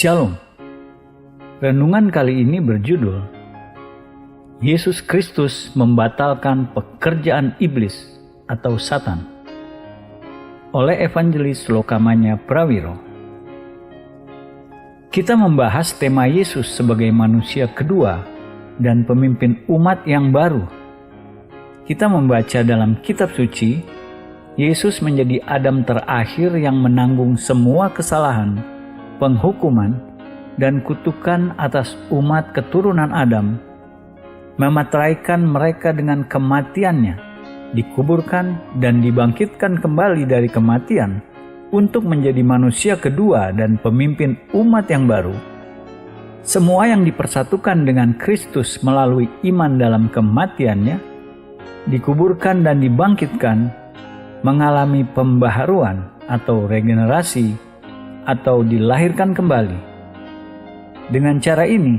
Shalom. Renungan kali ini berjudul Yesus Kristus membatalkan pekerjaan iblis atau Satan oleh Evangelis Lokamanya Prawiro. Kita membahas tema Yesus sebagai manusia kedua dan pemimpin umat yang baru. Kita membaca dalam kitab suci, Yesus menjadi Adam terakhir yang menanggung semua kesalahan, penghukuman, dan kutukan atas umat keturunan Adam, memateraikan mereka dengan kematiannya, dikuburkan dan dibangkitkan kembali dari kematian untuk menjadi manusia kedua dan pemimpin umat yang baru. Semua yang dipersatukan dengan Kristus melalui iman dalam kematiannya, dikuburkan dan dibangkitkan, mengalami pembaharuan atau regenerasi atau dilahirkan kembali. Dengan cara ini,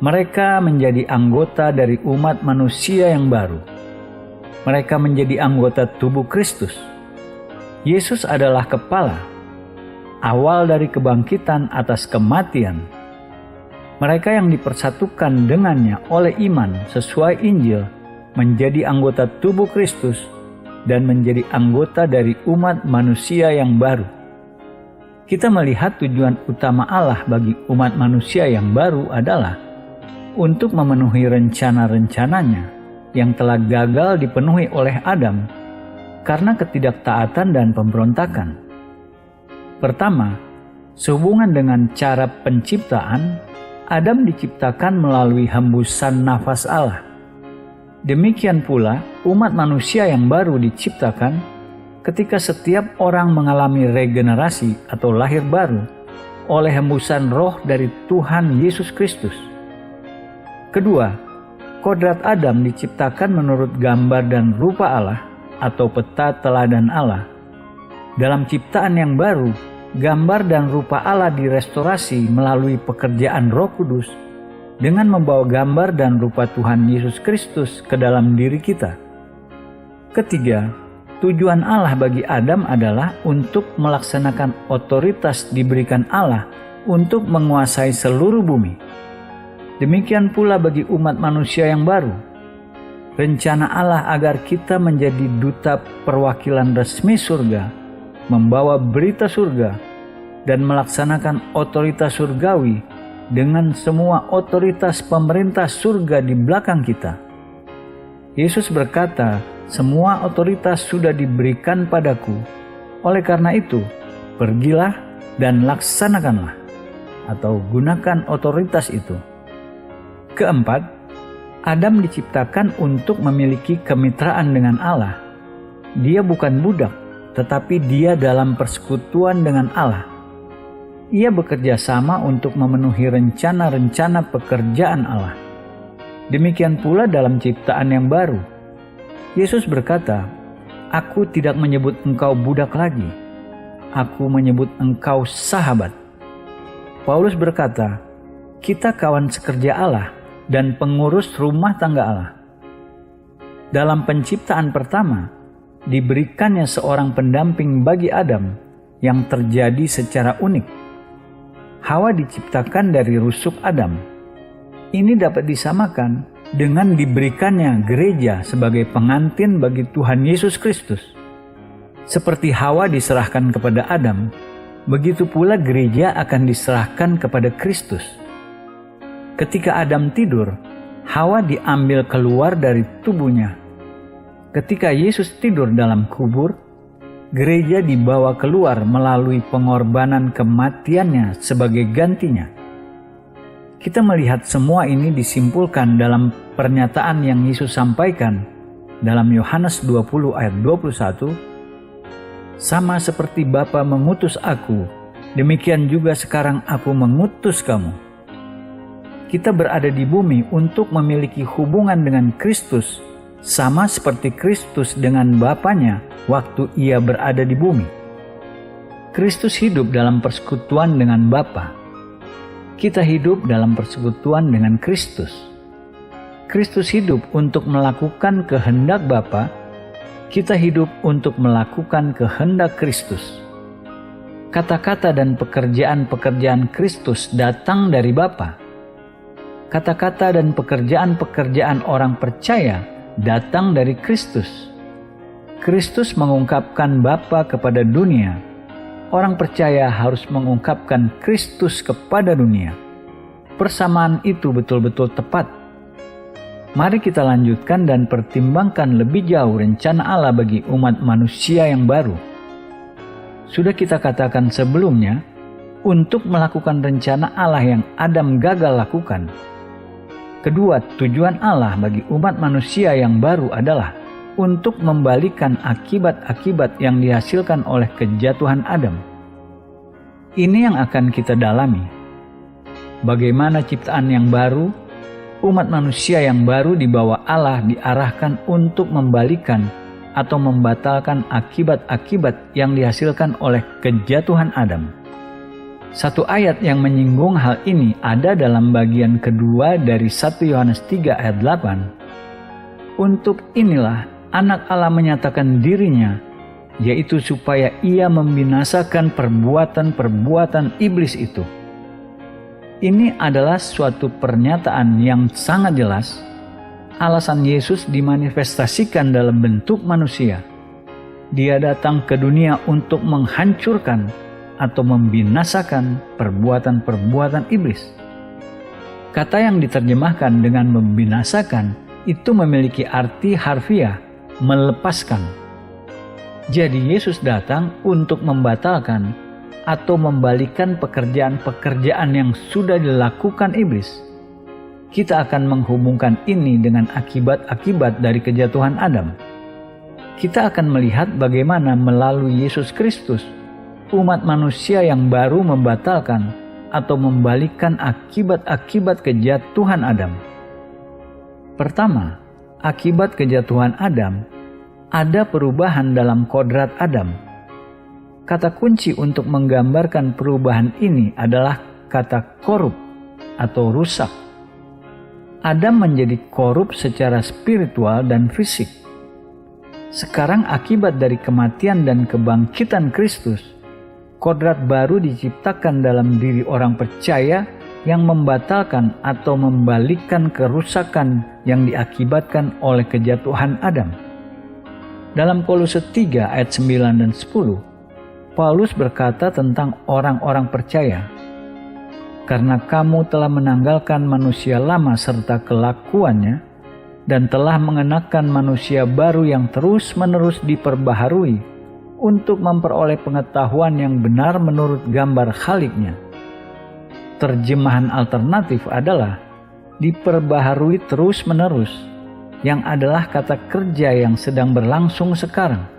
mereka menjadi anggota dari umat manusia yang baru. Mereka menjadi anggota tubuh Kristus. Yesus adalah kepala, awal dari kebangkitan atas kematian. Mereka yang dipersatukan dengannya oleh iman sesuai Injil menjadi anggota tubuh Kristus dan menjadi anggota dari umat manusia yang baru. Kita melihat tujuan utama Allah bagi umat manusia yang baru adalah untuk memenuhi rencana-rencananya yang telah gagal dipenuhi oleh Adam karena ketidaktaatan dan pemberontakan. Pertama, sehubungan dengan cara penciptaan, Adam diciptakan melalui hembusan nafas Allah. Demikian pula umat manusia yang baru diciptakan ketika setiap orang mengalami regenerasi atau lahir baru oleh hembusan roh dari Tuhan Yesus Kristus. Kedua, kodrat Adam diciptakan menurut gambar dan rupa Allah atau peta teladan Allah. Dalam ciptaan yang baru, gambar dan rupa Allah direstorasi melalui pekerjaan Roh Kudus dengan membawa gambar dan rupa Tuhan Yesus Kristus ke dalam diri kita. Ketiga, tujuan Allah bagi Adam adalah untuk melaksanakan otoritas diberikan Allah untuk menguasai seluruh bumi. Demikian pula bagi umat manusia yang baru. Rencana Allah agar kita menjadi duta perwakilan resmi surga, membawa berita surga, dan melaksanakan otoritas surgawi dengan semua otoritas pemerintah surga di belakang kita. Yesus berkata, "Semua otoritas sudah diberikan padaku. Oleh karena itu, pergilah dan laksanakanlah," atau gunakan otoritas itu. Keempat, Adam diciptakan untuk memiliki kemitraan dengan Allah. Dia bukan budak, tetapi dia dalam persekutuan dengan Allah. Ia bekerja sama untuk memenuhi rencana-rencana pekerjaan Allah. Demikian pula dalam ciptaan yang baru. Yesus berkata, "Aku tidak menyebut engkau budak lagi. Aku menyebut engkau sahabat." Paulus berkata, "Kita kawan sekerja Allah dan pengurus rumah tangga Allah." Dalam penciptaan pertama, diberikannya seorang pendamping bagi Adam yang terjadi secara unik. Hawa diciptakan dari rusuk Adam. Ini dapat disamakan dengan diberikannya gereja sebagai pengantin bagi Tuhan Yesus Kristus. Seperti Hawa diserahkan kepada Adam, begitu pula gereja akan diserahkan kepada Kristus. Ketika Adam tidur, Hawa diambil keluar dari tubuhnya. Ketika Yesus tidur dalam kubur, gereja dibawa keluar melalui pengorbanan kematiannya sebagai gantinya. Kita melihat semua ini disimpulkan dalam pernyataan yang Yesus sampaikan dalam Yohanes 20 ayat 21, "Sama seperti Bapa mengutus aku, demikian juga sekarang aku mengutus kamu." Kita berada di bumi untuk memiliki hubungan dengan Kristus, sama seperti Kristus dengan Bapanya waktu ia berada di bumi. Kristus hidup dalam persekutuan dengan Bapa. Kita hidup dalam persekutuan dengan Kristus. Kristus hidup untuk melakukan kehendak Bapa. Kita hidup untuk melakukan kehendak Kristus. Kata-kata dan pekerjaan-pekerjaan Kristus datang dari Bapa. Kata-kata dan pekerjaan-pekerjaan orang percaya datang dari Kristus. Kristus mengungkapkan Bapa kepada dunia. Orang percaya harus mengungkapkan Kristus kepada dunia. Persamaan itu betul-betul tepat. Mari kita lanjutkan dan pertimbangkan lebih jauh rencana Allah bagi umat manusia yang baru. Sudah kita katakan sebelumnya, untuk melakukan rencana Allah yang Adam gagal lakukan. Kedua, tujuan Allah bagi umat manusia yang baru adalah untuk membalikan akibat-akibat yang dihasilkan oleh kejatuhan Adam. Ini yang akan kita dalami. Bagaimana ciptaan yang baru, umat manusia yang baru di bawah Allah diarahkan untuk membalikan atau membatalkan akibat-akibat yang dihasilkan oleh kejatuhan Adam. Satu ayat yang menyinggung hal ini ada dalam bagian kedua dari 1 Yohanes 3 ayat 8. Untuk inilah anak Allah menyatakan dirinya, yaitu supaya ia membinasakan perbuatan-perbuatan iblis itu. Ini adalah suatu pernyataan yang sangat jelas. Alasan Yesus dimanifestasikan dalam bentuk manusia. Dia datang ke dunia untuk menghancurkan atau membinasakan perbuatan-perbuatan iblis. Kata yang diterjemahkan dengan membinasakan itu memiliki arti harfiah, melepaskan. Jadi Yesus datang untuk membatalkan atau membalikan pekerjaan-pekerjaan yang sudah dilakukan iblis. Kita akan menghubungkan ini dengan akibat-akibat dari kejatuhan Adam. Kita akan melihat bagaimana melalui Yesus Kristus, umat manusia yang baru membatalkan atau membalikan akibat-akibat kejatuhan Adam. Pertama, akibat kejatuhan Adam, ada perubahan dalam kodrat Adam. Kata kunci untuk menggambarkan perubahan ini adalah kata korup atau rusak. Adam menjadi korup secara spiritual dan fisik. Sekarang akibat dari kematian dan kebangkitan Kristus, kodrat baru diciptakan dalam diri orang percaya yang membatalkan atau membalikkan kerusakan yang diakibatkan oleh kejatuhan Adam. Dalam Kolose 3 ayat 9 dan 10, Paulus berkata tentang orang-orang percaya, "Karena kamu telah menanggalkan manusia lama serta kelakuannya, dan telah mengenakan manusia baru yang terus-menerus diperbaharui untuk memperoleh pengetahuan yang benar menurut gambar Khaliknya." Terjemahan alternatif adalah diperbaharui terus-menerus, yang adalah kata kerja yang sedang berlangsung sekarang.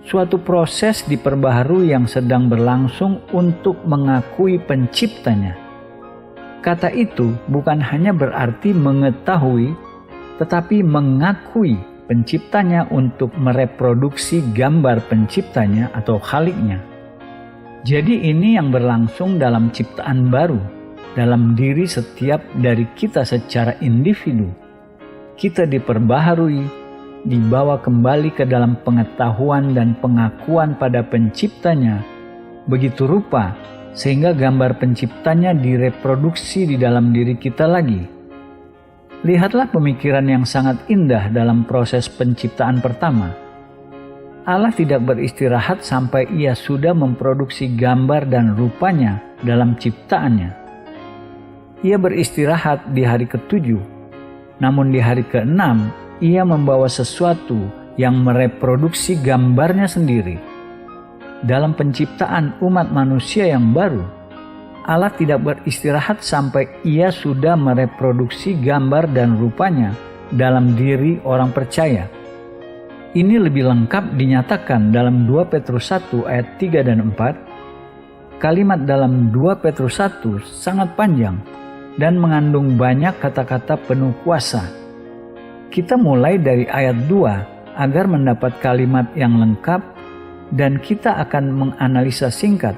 Suatu proses diperbaharui yang sedang berlangsung untuk mengakui penciptanya. Kata itu bukan hanya berarti mengetahui, tetapi mengakui penciptanya untuk mereproduksi gambar penciptanya atau Khaliknya. Jadi ini yang berlangsung dalam ciptaan baru, dalam diri setiap dari kita secara individu. Kita diperbaharui, dibawa kembali ke dalam pengetahuan dan pengakuan pada penciptanya, begitu rupa sehingga gambar penciptanya direproduksi di dalam diri kita lagi. Lihatlah pemikiran yang sangat indah dalam proses penciptaan pertama. Allah tidak beristirahat sampai ia sudah memproduksi gambar dan rupanya dalam ciptaannya. Ia beristirahat di hari ke-7, namun di hari ke-6 ia membawa sesuatu yang mereproduksi gambarnya sendiri. Dalam penciptaan umat manusia yang baru, Allah tidak beristirahat sampai ia sudah mereproduksi gambar dan rupanya dalam diri orang percaya. Ini lebih lengkap dinyatakan dalam 2 Petrus 1 ayat 3 dan 4. Kalimat dalam 2 Petrus 1 sangat panjang dan mengandung banyak kata-kata penuh kuasa. Kita mulai dari ayat 2 agar mendapat kalimat yang lengkap, dan kita akan menganalisa singkat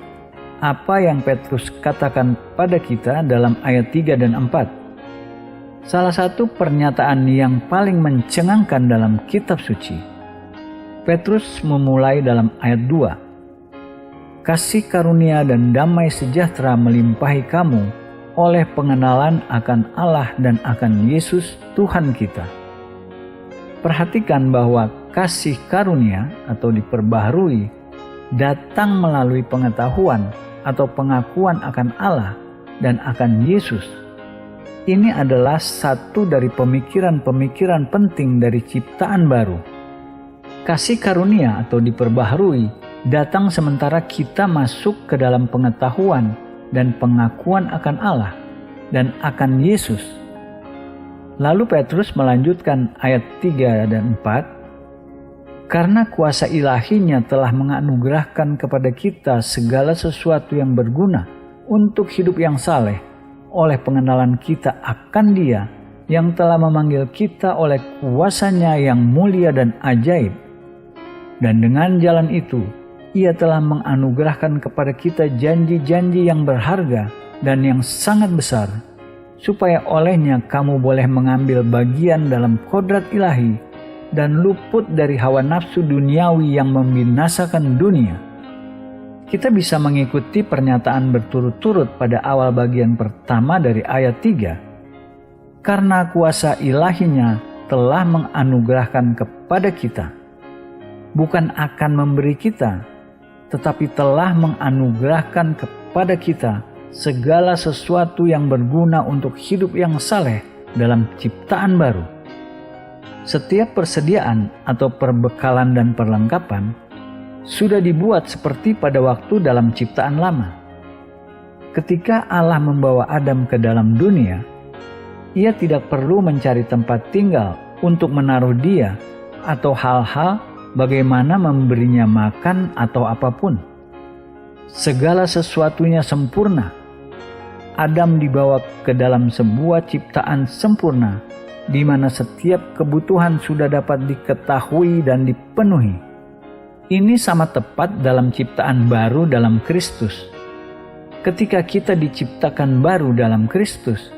apa yang Petrus katakan pada kita dalam ayat 3 dan 4. Salah satu pernyataan yang paling mencengangkan dalam kitab suci. Petrus memulai dalam ayat 2. kasih karunia dan damai sejahtera melimpahi kamu oleh pengenalan akan Allah dan akan Yesus Tuhan kita. Perhatikan bahwa kasih karunia atau diperbaharui datang melalui pengetahuan atau pengakuan akan Allah dan akan Yesus. Ini adalah satu dari pemikiran-pemikiran penting dari ciptaan baru. Kasih karunia atau diperbaharui datang sementara kita masuk ke dalam pengetahuan dan pengakuan akan Allah dan akan Yesus. Lalu Petrus melanjutkan ayat 3 dan 4, karena kuasa ilahinya telah menganugerahkan kepada kita segala sesuatu yang berguna untuk hidup yang saleh oleh pengenalan kita akan Dia yang telah memanggil kita oleh kuasanya yang mulia dan ajaib. Dan dengan jalan itu, Ia telah menganugerahkan kepada kita janji-janji yang berharga dan yang sangat besar, supaya olehnya kamu boleh mengambil bagian dalam kodrat ilahi dan luput dari hawa nafsu duniawi yang membinasakan dunia. Kita bisa mengikuti pernyataan berturut-turut pada awal bagian pertama dari ayat 3. Karena kuasa ilahinya telah menganugerahkan kepada kita. Bukan akan memberi kita, tetapi telah menganugerahkan kepada kita segala sesuatu yang berguna untuk hidup yang saleh dalam ciptaan baru. Setiap persediaan atau perbekalan dan perlengkapan sudah dibuat seperti pada waktu dalam ciptaan lama. Ketika Allah membawa Adam ke dalam dunia, Ia tidak perlu mencari tempat tinggal untuk menaruh dia atau hal-hal bagaimana memberinya makan atau apapun. Segala sesuatunya sempurna. Adam dibawa ke dalam sebuah ciptaan sempurna, di mana setiap kebutuhan sudah dapat diketahui dan dipenuhi. Ini sama tepat dalam ciptaan baru dalam Kristus. Ketika kita diciptakan baru dalam Kristus,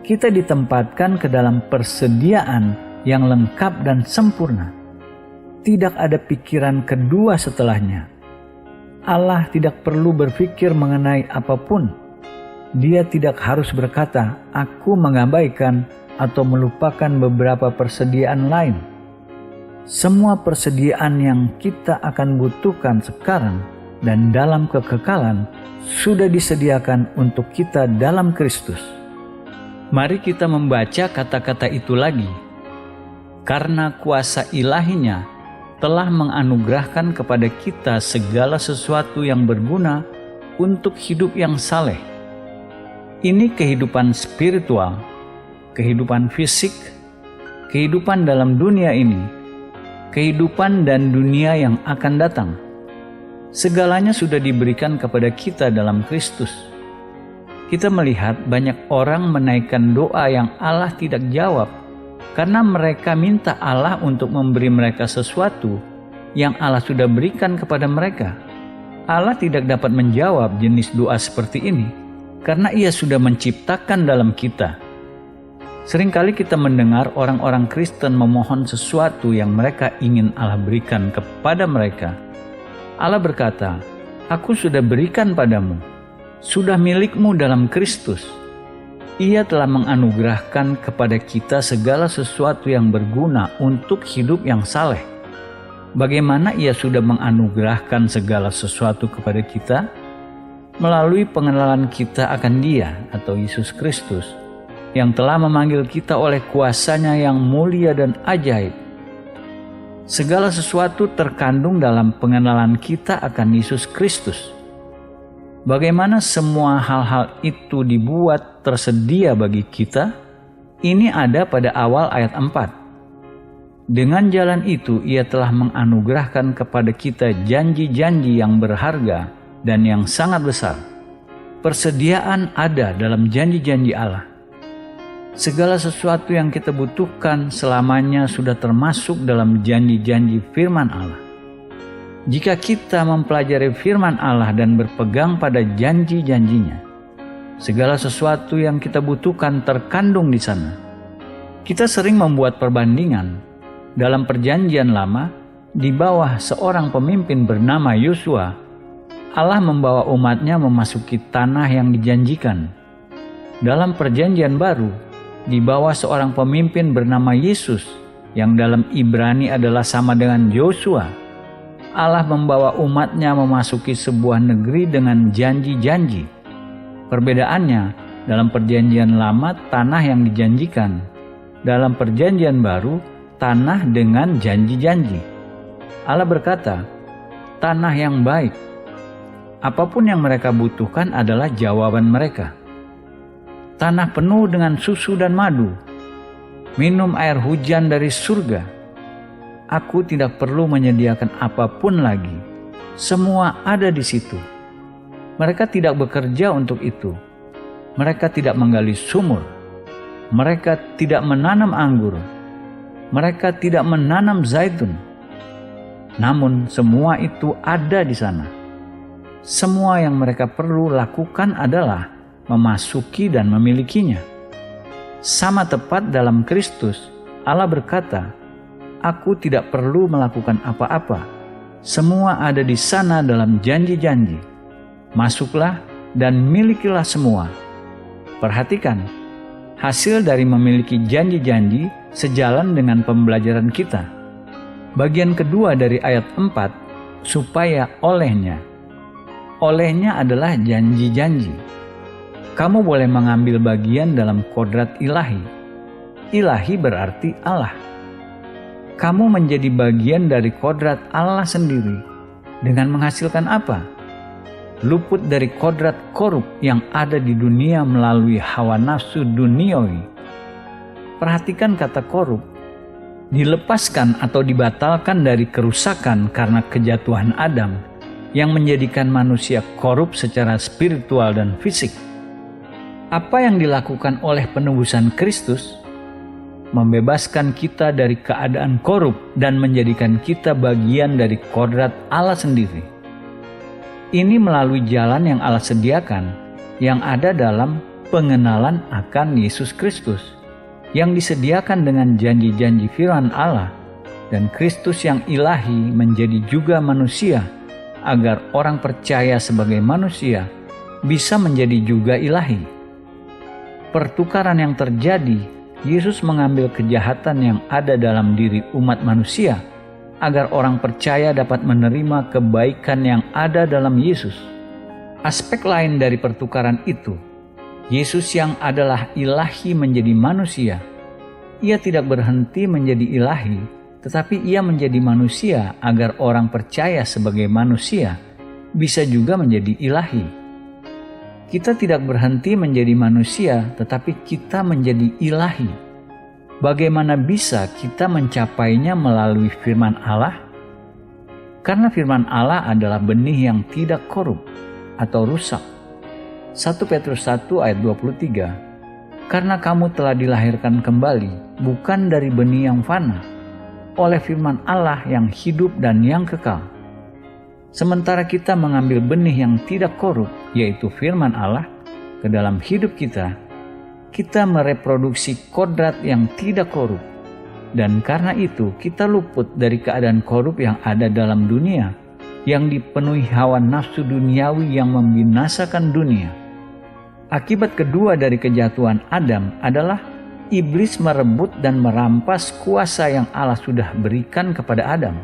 kita ditempatkan ke dalam persediaan yang lengkap dan sempurna. Tidak ada pikiran kedua setelahnya. Allah tidak perlu berpikir mengenai apapun. Dia tidak harus berkata, "Aku mengabaikan," atau melupakan beberapa persediaan lain. Semua persediaan yang kita akan butuhkan sekarang dan dalam kekekalan sudah disediakan untuk kita dalam Kristus. Mari kita membaca kata-kata itu lagi. Karena kuasa ilahinya telah menganugerahkan kepada kita segala sesuatu yang berguna untuk hidup yang saleh. Ini kehidupan spiritual, kehidupan fisik, kehidupan dalam dunia ini, kehidupan dan dunia yang akan datang. Segalanya sudah diberikan kepada kita dalam Kristus. Kita melihat banyak orang menaikkan doa yang Allah tidak jawab karena mereka minta Allah untuk memberi mereka sesuatu yang Allah sudah berikan kepada mereka. Allah tidak dapat menjawab jenis doa seperti ini karena Ia sudah menciptakan dalam kita. Seringkali kita mendengar orang-orang Kristen memohon sesuatu yang mereka ingin Allah berikan kepada mereka. Allah berkata, "Aku sudah berikan padamu, sudah milikmu dalam Kristus." Ia telah menganugerahkan kepada kita segala sesuatu yang berguna untuk hidup yang saleh. Bagaimana Ia sudah menganugerahkan segala sesuatu kepada kita? Melalui pengenalan kita akan Dia atau Yesus Kristus, yang telah memanggil kita oleh kuasanya yang mulia dan ajaib. Segala sesuatu terkandung dalam pengenalan kita akan Yesus Kristus. Bagaimana semua hal-hal itu dibuat tersedia bagi kita? Ini ada pada awal ayat 4. Dengan jalan itu Ia telah menganugerahkan kepada kita janji-janji yang berharga dan yang sangat besar. Persediaan ada dalam janji-janji Allah. Segala sesuatu yang kita butuhkan selamanya sudah termasuk dalam janji-janji firman Allah. Jika kita mempelajari firman Allah dan berpegang pada janji-janjinya, segala sesuatu yang kita butuhkan terkandung di sana. Kita sering membuat perbandingan. Dalam perjanjian lama, di bawah seorang pemimpin bernama Yosua, Allah membawa umatnya memasuki tanah yang dijanjikan. Dalam perjanjian baru, di bawah seorang pemimpin bernama Yesus, yang dalam Ibrani adalah sama dengan Yosua, Allah membawa umatnya memasuki sebuah negeri dengan janji-janji. Perbedaannya, dalam perjanjian lama tanah yang dijanjikan, dalam perjanjian baru tanah dengan janji-janji. Allah berkata, tanah yang baik. Apapun yang mereka butuhkan adalah jawaban mereka. Tanah penuh dengan susu dan madu, minum air hujan dari surga. Aku tidak perlu menyediakan apapun lagi. Semua ada di situ. Mereka tidak bekerja untuk itu. Mereka tidak menggali sumur. Mereka tidak menanam anggur. Mereka tidak menanam zaitun. Namun semua itu ada di sana. Semua yang mereka perlu lakukan adalah memasuki dan memilikinya. Sama tepat dalam Kristus, Allah berkata, "Aku tidak perlu melakukan apa-apa. Semua ada di sana dalam janji-janji. Masuklah dan milikilah semua." Perhatikan, hasil dari memiliki janji-janji sejalan dengan pembelajaran kita. Bagian kedua dari ayat 4, supaya olehnya. Olehnya adalah janji-janji. Kamu boleh mengambil bagian dalam kodrat ilahi. Ilahi berarti Allah. Kamu menjadi bagian dari kodrat Allah sendiri. Dengan menghasilkan apa? Luput dari kodrat korup yang ada di dunia melalui hawa nafsu duniawi. Perhatikan kata korup. Dilepaskan atau dibatalkan dari kerusakan karena kejatuhan Adam yang menjadikan manusia korup secara spiritual dan fisik. Apa yang dilakukan oleh penebusan Kristus? Membebaskan kita dari keadaan korup dan menjadikan kita bagian dari kodrat Allah sendiri. Ini melalui jalan yang Allah sediakan, yang ada dalam pengenalan akan Yesus Kristus, yang disediakan dengan janji-janji firman Allah, dan Kristus yang ilahi menjadi juga manusia, agar orang percaya sebagai manusia bisa menjadi juga ilahi. Pertukaran yang terjadi, Yesus mengambil kejahatan yang ada dalam diri umat manusia agar orang percaya dapat menerima kebaikan yang ada dalam Yesus. Aspek lain dari pertukaran itu, Yesus yang adalah ilahi menjadi manusia. Ia tidak berhenti menjadi ilahi, tetapi ia menjadi manusia agar orang percaya sebagai manusia bisa juga menjadi ilahi. Kita tidak berhenti menjadi manusia, tetapi kita menjadi ilahi. Bagaimana bisa kita mencapainya melalui firman Allah? Karena firman Allah adalah benih yang tidak korup atau rusak. 1 Petrus 1 ayat 23. Karena kamu telah dilahirkan kembali, bukan dari benih yang fana, oleh firman Allah yang hidup dan yang kekal. Sementara kita mengambil benih yang tidak korup, yaitu firman Allah, ke dalam hidup kita, kita mereproduksi kodrat yang tidak korup. Dan karena itu kita luput dari keadaan korup yang ada dalam dunia, yang dipenuhi hawa nafsu duniawi yang membinasakan dunia. Akibat kedua dari kejatuhan Adam adalah iblis merebut dan merampas kuasa yang Allah sudah berikan kepada Adam.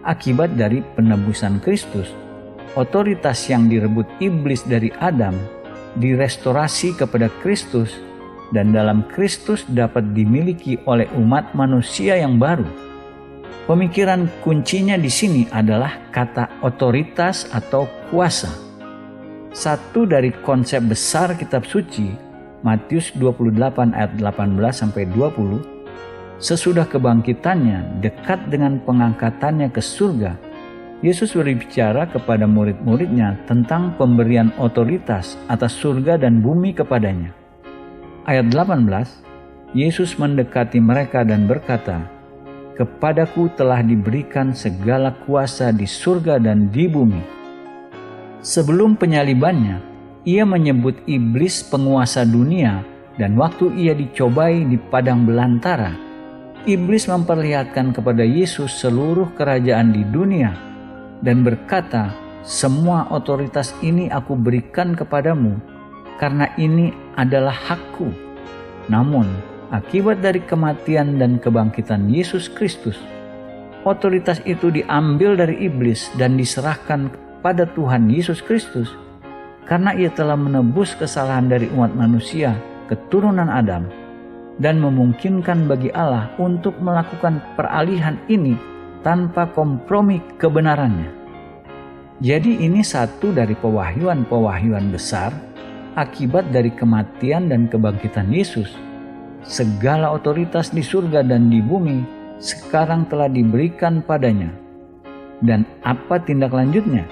Akibat dari penebusan Kristus, otoritas yang direbut iblis dari Adam direstorasi kepada Kristus, dan dalam Kristus dapat dimiliki oleh umat manusia yang baru. Pemikiran kuncinya di sini adalah kata otoritas atau kuasa. Satu dari konsep besar kitab suci, Matius 28 ayat 18-20, sesudah kebangkitannya, dekat dengan pengangkatannya ke surga, Yesus berbicara kepada murid-muridnya tentang pemberian otoritas atas surga dan bumi kepadanya. Ayat 18, Yesus mendekati mereka dan berkata, "Kepadaku telah diberikan segala kuasa di surga dan di bumi." Sebelum penyalibannya, ia menyebut iblis penguasa dunia, dan waktu ia dicobai di padang belantara, iblis memperlihatkan kepada Yesus seluruh kerajaan di dunia dan berkata semua otoritas ini aku berikan kepadamu, karena ini adalah hakku. Namun, akibat dari kematian dan kebangkitan Yesus Kristus, otoritas itu diambil dari iblis dan diserahkan kepada Tuhan Yesus Kristus, karena ia telah menebus kesalahan dari umat manusia, keturunan Adam, dan memungkinkan bagi Allah untuk melakukan peralihan ini tanpa kompromi kebenarannya. Jadi ini satu dari pewahyuan-pewahyuan besar akibat dari kematian dan kebangkitan Yesus. Segala otoritas di surga dan di bumi sekarang telah diberikan padanya. Dan apa tindak lanjutnya?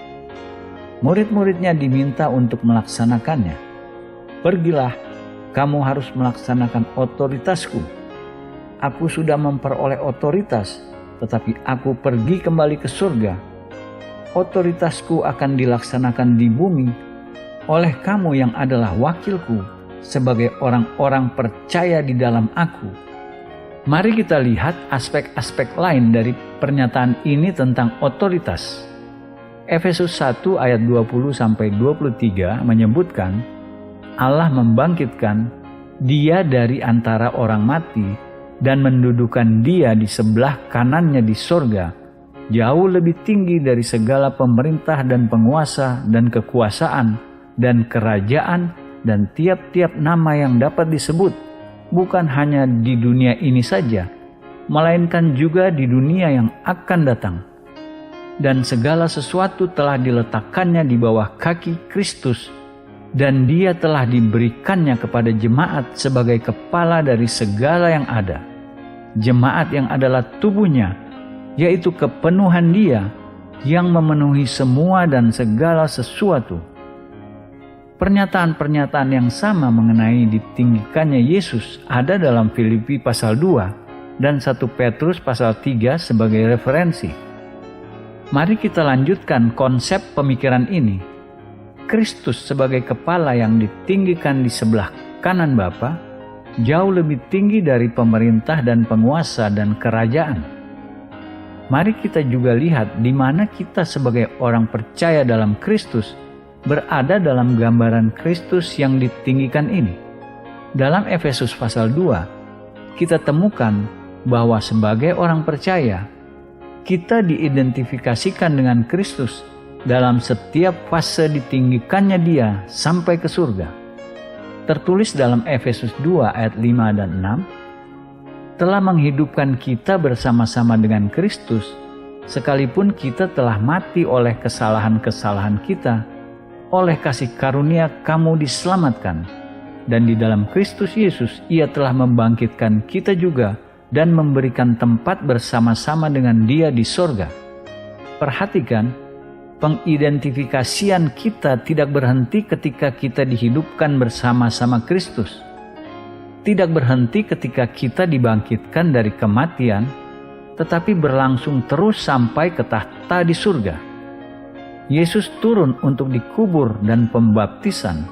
Murid-muridnya diminta untuk melaksanakannya. Pergilah, kamu harus melaksanakan otoritasku. Aku sudah memperoleh otoritas, tetapi aku pergi kembali ke surga. Otoritasku akan dilaksanakan di bumi oleh kamu yang adalah wakilku sebagai orang-orang percaya di dalam aku. Mari kita lihat aspek-aspek lain dari pernyataan ini tentang otoritas. Efesus 1 ayat 20-23 menyebutkan Allah membangkitkan dia dari antara orang mati dan mendudukan dia di sebelah kanannya di sorga, jauh lebih tinggi dari segala pemerintah dan penguasa dan kekuasaan dan kerajaan dan tiap-tiap nama yang dapat disebut, bukan hanya di dunia ini saja, melainkan juga di dunia yang akan datang. Dan segala sesuatu telah diletakkannya di bawah kaki Kristus, dan dia telah diberikannya kepada jemaat sebagai kepala dari segala yang ada. Jemaat yang adalah tubuhnya, yaitu kepenuhan dia yang memenuhi semua dan segala sesuatu. Pernyataan-pernyataan yang sama mengenai ditinggikannya Yesus ada dalam Filipi pasal 2 dan 1 Petrus pasal 3 sebagai referensi. Mari kita lanjutkan konsep pemikiran ini. Kristus sebagai kepala yang ditinggikan di sebelah kanan Bapa jauh lebih tinggi dari pemerintah dan penguasa dan kerajaan. Mari kita juga lihat di mana kita sebagai orang percaya dalam Kristus berada dalam gambaran Kristus yang ditinggikan ini. Dalam Efesus pasal 2, kita temukan bahwa sebagai orang percaya, kita diidentifikasikan dengan Kristus dalam setiap fase ditinggikannya dia sampai ke surga. Tertulis dalam Efesus 2 ayat 5 dan 6, telah menghidupkan kita bersama-sama dengan Kristus, sekalipun kita telah mati oleh kesalahan-kesalahan kita, oleh kasih karunia kamu diselamatkan, dan di dalam Kristus Yesus ia telah membangkitkan kita juga dan memberikan tempat bersama-sama dengan dia di sorga. Perhatikan, pengidentifikasian kita tidak berhenti ketika kita dihidupkan bersama-sama Kristus. Tidak berhenti ketika kita dibangkitkan dari kematian, tetapi berlangsung terus sampai ke tahta di surga. Yesus turun untuk dikubur dan pembaptisan.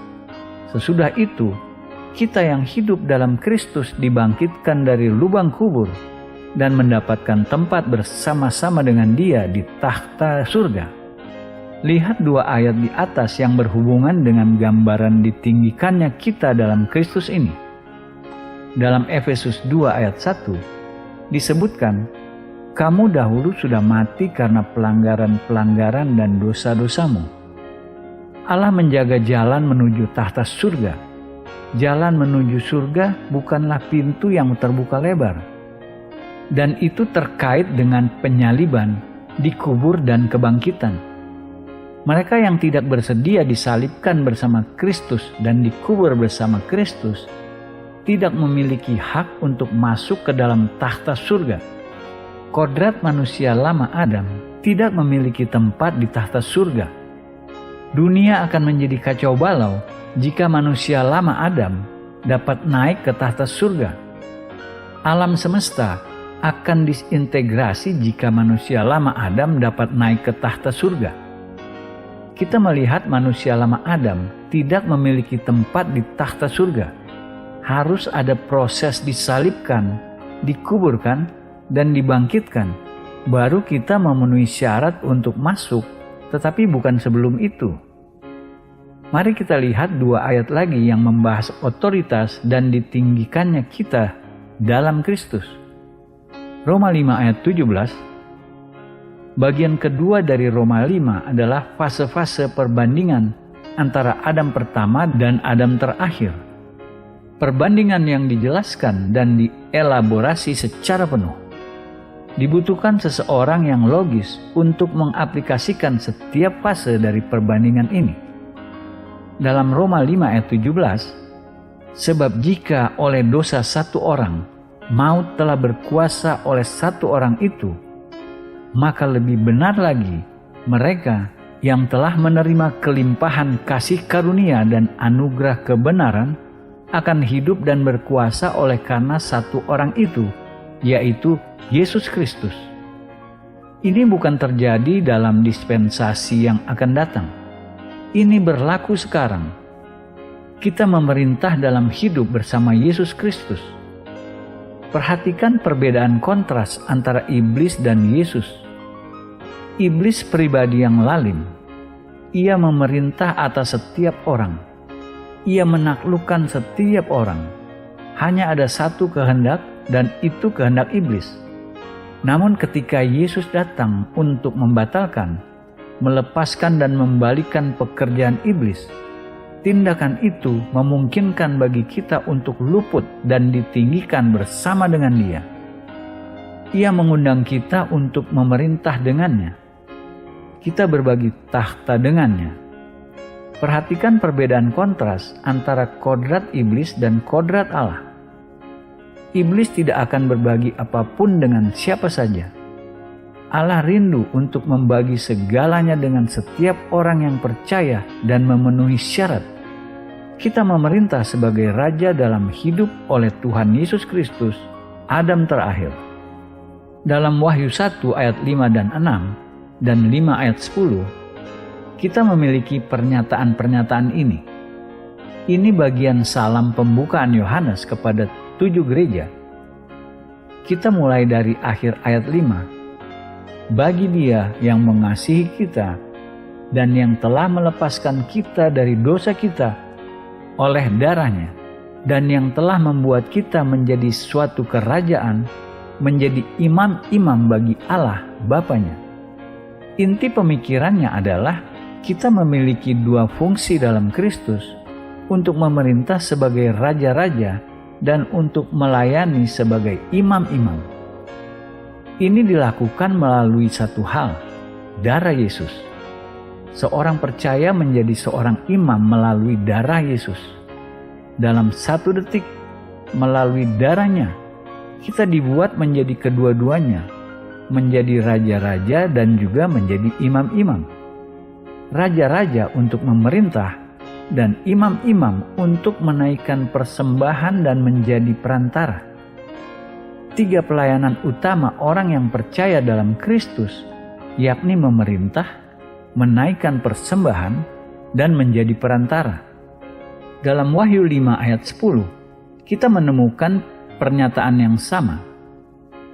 Sesudah itu, kita yang hidup dalam Kristus dibangkitkan dari lubang kubur dan mendapatkan tempat bersama-sama dengan dia di tahta surga. Lihat dua ayat di atas yang berhubungan dengan gambaran ditinggikannya kita dalam Kristus ini. Dalam Efesus 2 ayat 1 disebutkan, kamu dahulu sudah mati karena pelanggaran-pelanggaran dan dosa-dosamu. Allah menjaga jalan menuju tahta surga. Jalan menuju surga bukanlah pintu yang terbuka lebar. Dan itu terkait dengan penyaliban, dikubur dan kebangkitan. Mereka yang tidak bersedia disalibkan bersama Kristus dan dikubur bersama Kristus tidak memiliki hak untuk masuk ke dalam tahta surga. Kodrat manusia lama Adam tidak memiliki tempat di tahta surga. Dunia akan menjadi kacau balau jika manusia lama Adam dapat naik ke tahta surga. Alam semesta akan disintegrasi jika manusia lama Adam dapat naik ke tahta surga. Kita melihat manusia lama Adam tidak memiliki tempat di tahta surga. Harus ada proses disalibkan, dikuburkan, dan dibangkitkan. Baru kita memenuhi syarat untuk masuk tetapi bukan sebelum itu. Mari kita lihat 2 ayat lagi yang membahas otoritas dan ditinggikannya kita dalam Kristus. Roma 5 ayat 17. Bagian kedua dari Roma 5 adalah fase-fase perbandingan antara Adam pertama dan Adam terakhir. Perbandingan yang dijelaskan dan dielaborasi secara penuh. Dibutuhkan seseorang yang logis untuk mengaplikasikan setiap fase dari perbandingan ini. Dalam Roma 5 ayat 17, sebab jika oleh dosa satu orang, maut telah berkuasa oleh satu orang itu, maka lebih benar lagi mereka yang telah menerima kelimpahan kasih karunia dan anugerah kebenaran akan hidup dan berkuasa oleh karena satu orang itu, yaitu Yesus Kristus. Ini bukan terjadi dalam dispensasi yang akan datang. Ini berlaku sekarang. Kita memerintah dalam hidup bersama Yesus Kristus. Perhatikan perbedaan kontras antara iblis dan Yesus. Iblis pribadi yang lalim. Ia memerintah atas setiap orang. Ia menaklukkan setiap orang. Hanya ada satu kehendak, dan itu kehendak iblis. Namun ketika Yesus datang untuk membatalkan, melepaskan dan membalikan pekerjaan iblis, tindakan itu memungkinkan bagi kita untuk luput dan ditinggikan bersama dengan Dia. Ia mengundang kita untuk memerintah dengannya. Kita berbagi takhta dengannya. Perhatikan perbedaan kontras antara kodrat iblis dan kodrat Allah. Iblis tidak akan berbagi apapun dengan siapa saja. Allah rindu untuk membagi segalanya dengan setiap orang yang percaya dan memenuhi syarat. Kita memerintah sebagai raja dalam hidup oleh Tuhan Yesus Kristus, Adam terakhir. Dalam Wahyu 1 ayat 5 dan 6 dan 5 ayat 10, kita memiliki pernyataan-pernyataan ini. Ini bagian salam pembukaan Yohanes kepada 7 gereja. Kita mulai dari akhir ayat 5. Bagi Dia yang mengasihi kita dan yang telah melepaskan kita dari dosa kita oleh darah-Nya, dan yang telah membuat kita menjadi suatu kerajaan, menjadi imam-imam bagi Allah Bapa-Nya. Inti pemikirannya adalah kita memiliki 2 fungsi dalam Kristus, untuk memerintah sebagai raja-raja dan untuk melayani sebagai imam-imam. Ini dilakukan melalui satu hal, darah Yesus. Seorang percaya menjadi seorang imam melalui darah Yesus. Dalam 1 detik, melalui darahnya, kita dibuat menjadi kedua-duanya, menjadi raja-raja dan juga menjadi imam-imam. Raja-raja untuk memerintah, dan imam-imam untuk menaikkan persembahan dan menjadi perantara. 3 pelayanan utama orang yang percaya dalam Kristus, yakni memerintah, menaikkan persembahan, dan menjadi perantara. Dalam Wahyu 5 ayat 10, kita menemukan pernyataan yang sama.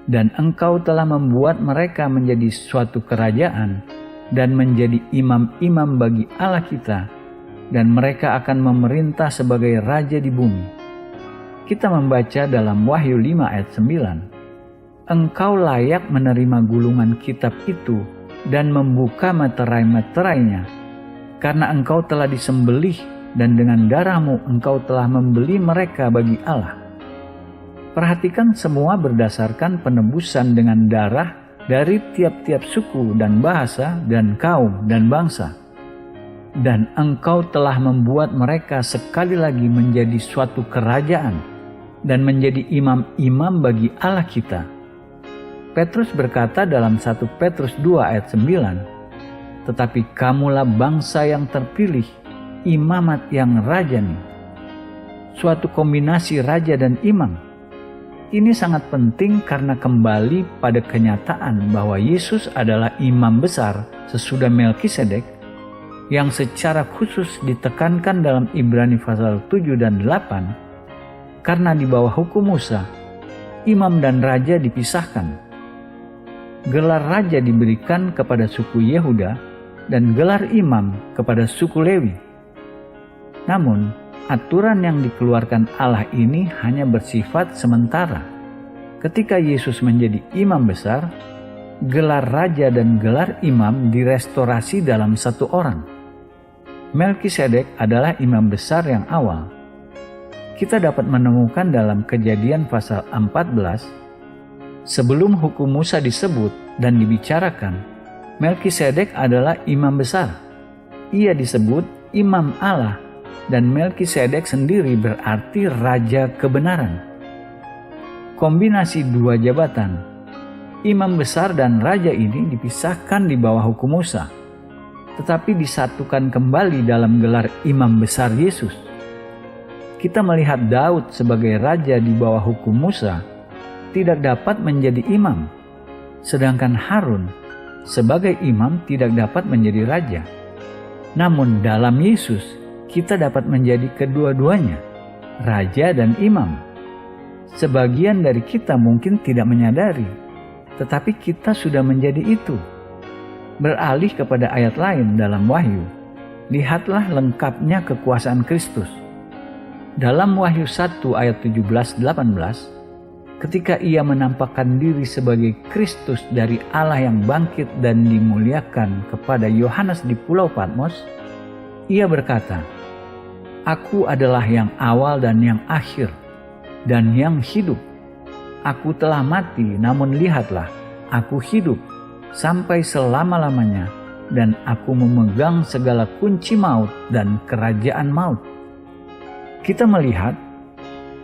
Dan engkau telah membuat mereka menjadi suatu kerajaan dan menjadi imam-imam bagi Allah kita, dan mereka akan memerintah sebagai raja di bumi. Kita membaca dalam Wahyu 5 ayat 9, engkau layak menerima gulungan kitab itu dan membuka meterai-meterainya, karena engkau telah disembelih dan dengan darahmu engkau telah membeli mereka bagi Allah. Perhatikan, semua berdasarkan penebusan dengan darah dari tiap-tiap suku dan bahasa dan kaum dan bangsa. Dan engkau telah membuat mereka sekali lagi menjadi suatu kerajaan dan menjadi imam-imam bagi Allah kita. Petrus berkata dalam 1 Petrus 2 ayat 9, tetapi kamulah bangsa yang terpilih, imamat yang rajani. Suatu kombinasi raja dan imam. Ini sangat penting karena kembali pada kenyataan bahwa Yesus adalah imam besar sesudah Melkisedek, yang secara khusus ditekankan dalam Ibrani pasal 7 dan 8, karena di bawah hukum Musa, imam dan raja dipisahkan. Gelar raja diberikan kepada suku Yehuda dan gelar imam kepada suku Lewi. Namun, aturan yang dikeluarkan Allah ini hanya bersifat sementara. Ketika Yesus menjadi imam besar, gelar raja dan gelar imam direstorasi dalam satu orang. Melkisedek adalah imam besar yang awal. Kita dapat menemukan dalam Kejadian pasal 14, sebelum hukum Musa disebut dan dibicarakan, Melkisedek adalah imam besar. Ia disebut imam Allah, dan Melkisedek sendiri berarti raja kebenaran. Kombinasi dua jabatan, imam besar dan raja ini dipisahkan di bawah hukum Musa, tetapi disatukan kembali dalam gelar imam besar Yesus. Kita melihat Daud sebagai raja di bawah hukum Musa tidak dapat menjadi imam, sedangkan Harun sebagai imam tidak dapat menjadi raja. Namun dalam Yesus kita dapat menjadi kedua-duanya, raja dan imam. Sebagian dari kita mungkin tidak menyadari, tetapi kita sudah menjadi itu. Beralih kepada ayat lain dalam Wahyu, lihatlah lengkapnya kekuasaan Kristus. Dalam Wahyu 1 ayat 17-18, ketika ia menampakkan diri sebagai Kristus dari Allah yang bangkit dan dimuliakan kepada Yohanes di Pulau Patmos, ia berkata, "Aku adalah yang awal dan yang akhir, dan yang hidup. Aku telah mati, namun lihatlah, aku hidup sampai selama-lamanya, dan aku memegang segala kunci maut dan kerajaan maut." Kita melihat,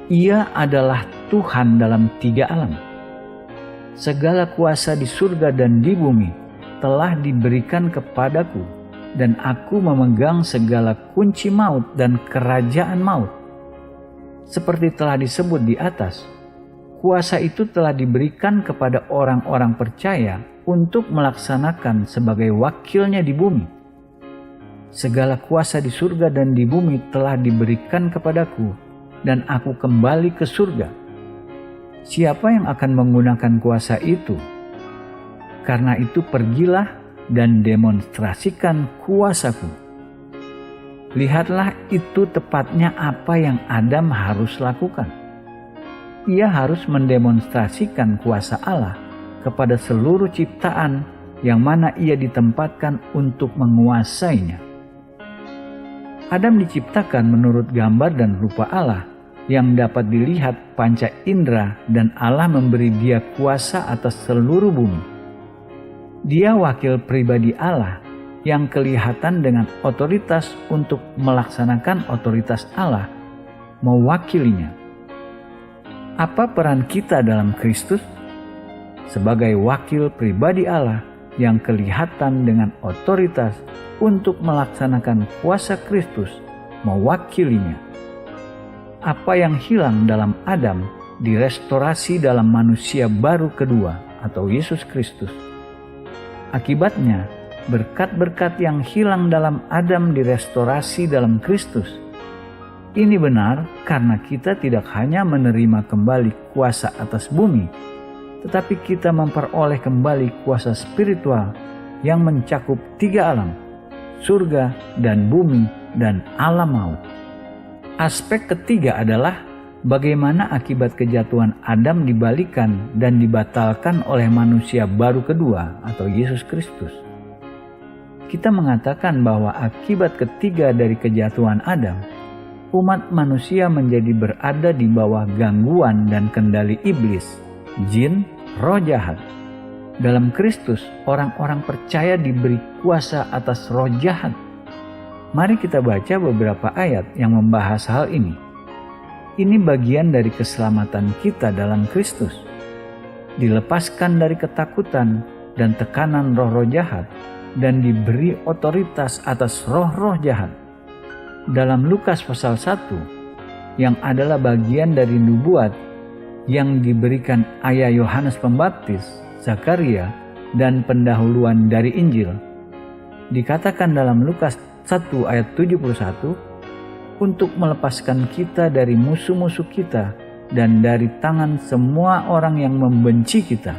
ia adalah Tuhan dalam tiga alam. Segala kuasa di surga dan di bumi telah diberikan kepadaku, dan aku memegang segala kunci maut dan kerajaan maut. Seperti telah disebut di atas, kuasa itu telah diberikan kepada orang-orang percaya untuk melaksanakan sebagai wakilnya di bumi. Segala kuasa di surga dan di bumi telah diberikan kepadaku, dan aku kembali ke surga. Siapa yang akan menggunakan kuasa itu? Karena itu pergilah dan demonstrasikan kuasaku. Lihatlah, itu tepatnya apa yang Adam harus lakukan. Ia harus mendemonstrasikan kuasa Allah kepada seluruh ciptaan yang mana ia ditempatkan untuk menguasainya. Adam diciptakan menurut gambar dan rupa Allah yang dapat dilihat panca indera, dan Allah memberi dia kuasa atas seluruh bumi. Dia wakil pribadi Allah yang kelihatan dengan otoritas untuk melaksanakan otoritas Allah, mewakilinya. Apa peran kita dalam Kristus? Sebagai wakil pribadi Allah yang kelihatan dengan otoritas untuk melaksanakan kuasa Kristus, mewakilinya. Apa yang hilang dalam Adam direstorasi dalam manusia baru kedua atau Yesus Kristus. Akibatnya, berkat-berkat yang hilang dalam Adam direstorasi dalam Kristus. Ini benar karena kita tidak hanya menerima kembali kuasa atas bumi, tetapi kita memperoleh kembali kuasa spiritual yang mencakup tiga alam, surga dan bumi dan alam maut. Aspek ketiga adalah bagaimana akibat kejatuhan Adam dibalikan dan dibatalkan oleh manusia baru kedua atau Yesus Kristus. Kita mengatakan bahwa akibat ketiga dari kejatuhan Adam, umat manusia menjadi berada di bawah gangguan dan kendali iblis, jin, roh jahat. Dalam Kristus, orang-orang percaya diberi kuasa atas roh jahat. Mari kita baca beberapa ayat yang membahas hal ini. Ini bagian dari keselamatan kita dalam Kristus. Dilepaskan dari ketakutan dan tekanan roh-roh jahat, dan diberi otoritas atas roh-roh jahat. Dalam Lukas pasal 1, yang adalah bagian dari nubuat yang diberikan ayah Yohanes Pembaptis, Zakaria, dan pendahuluan dari Injil, dikatakan dalam Lukas 1 ayat 71, untuk melepaskan kita dari musuh-musuh kita dan dari tangan semua orang yang membenci kita.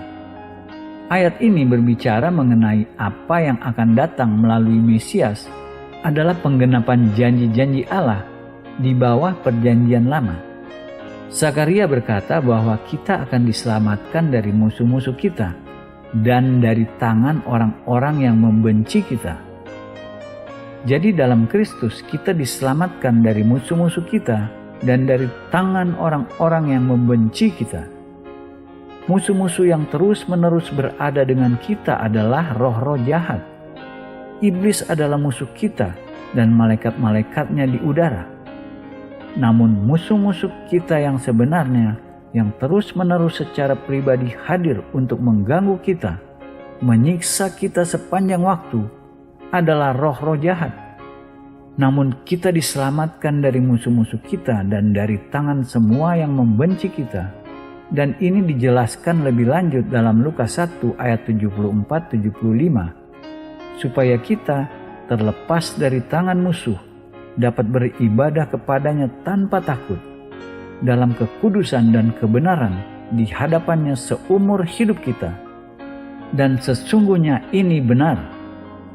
Ayat ini berbicara mengenai apa yang akan datang melalui Mesias adalah penggenapan janji-janji Allah di bawah perjanjian lama. Zakaria berkata bahwa kita akan diselamatkan dari musuh-musuh kita dan dari tangan orang-orang yang membenci kita. Jadi dalam Kristus kita diselamatkan dari musuh-musuh kita dan dari tangan orang-orang yang membenci kita. Musuh-musuh yang terus-menerus berada dengan kita adalah roh-roh jahat. Iblis adalah musuh kita dan malaikat-malaikatnya di udara. Namun musuh-musuh kita yang sebenarnya yang terus-menerus secara pribadi hadir untuk mengganggu kita, menyiksa kita sepanjang waktu adalah roh-roh jahat. Namun kita diselamatkan dari musuh-musuh kita dan dari tangan semua yang membenci kita. Dan ini dijelaskan lebih lanjut dalam Lukas 1 ayat 74-75. Supaya kita terlepas dari tangan musuh, dapat beribadah kepadanya tanpa takut, dalam kekudusan dan kebenaran di hadapannya seumur hidup kita. Dan sesungguhnya ini benar,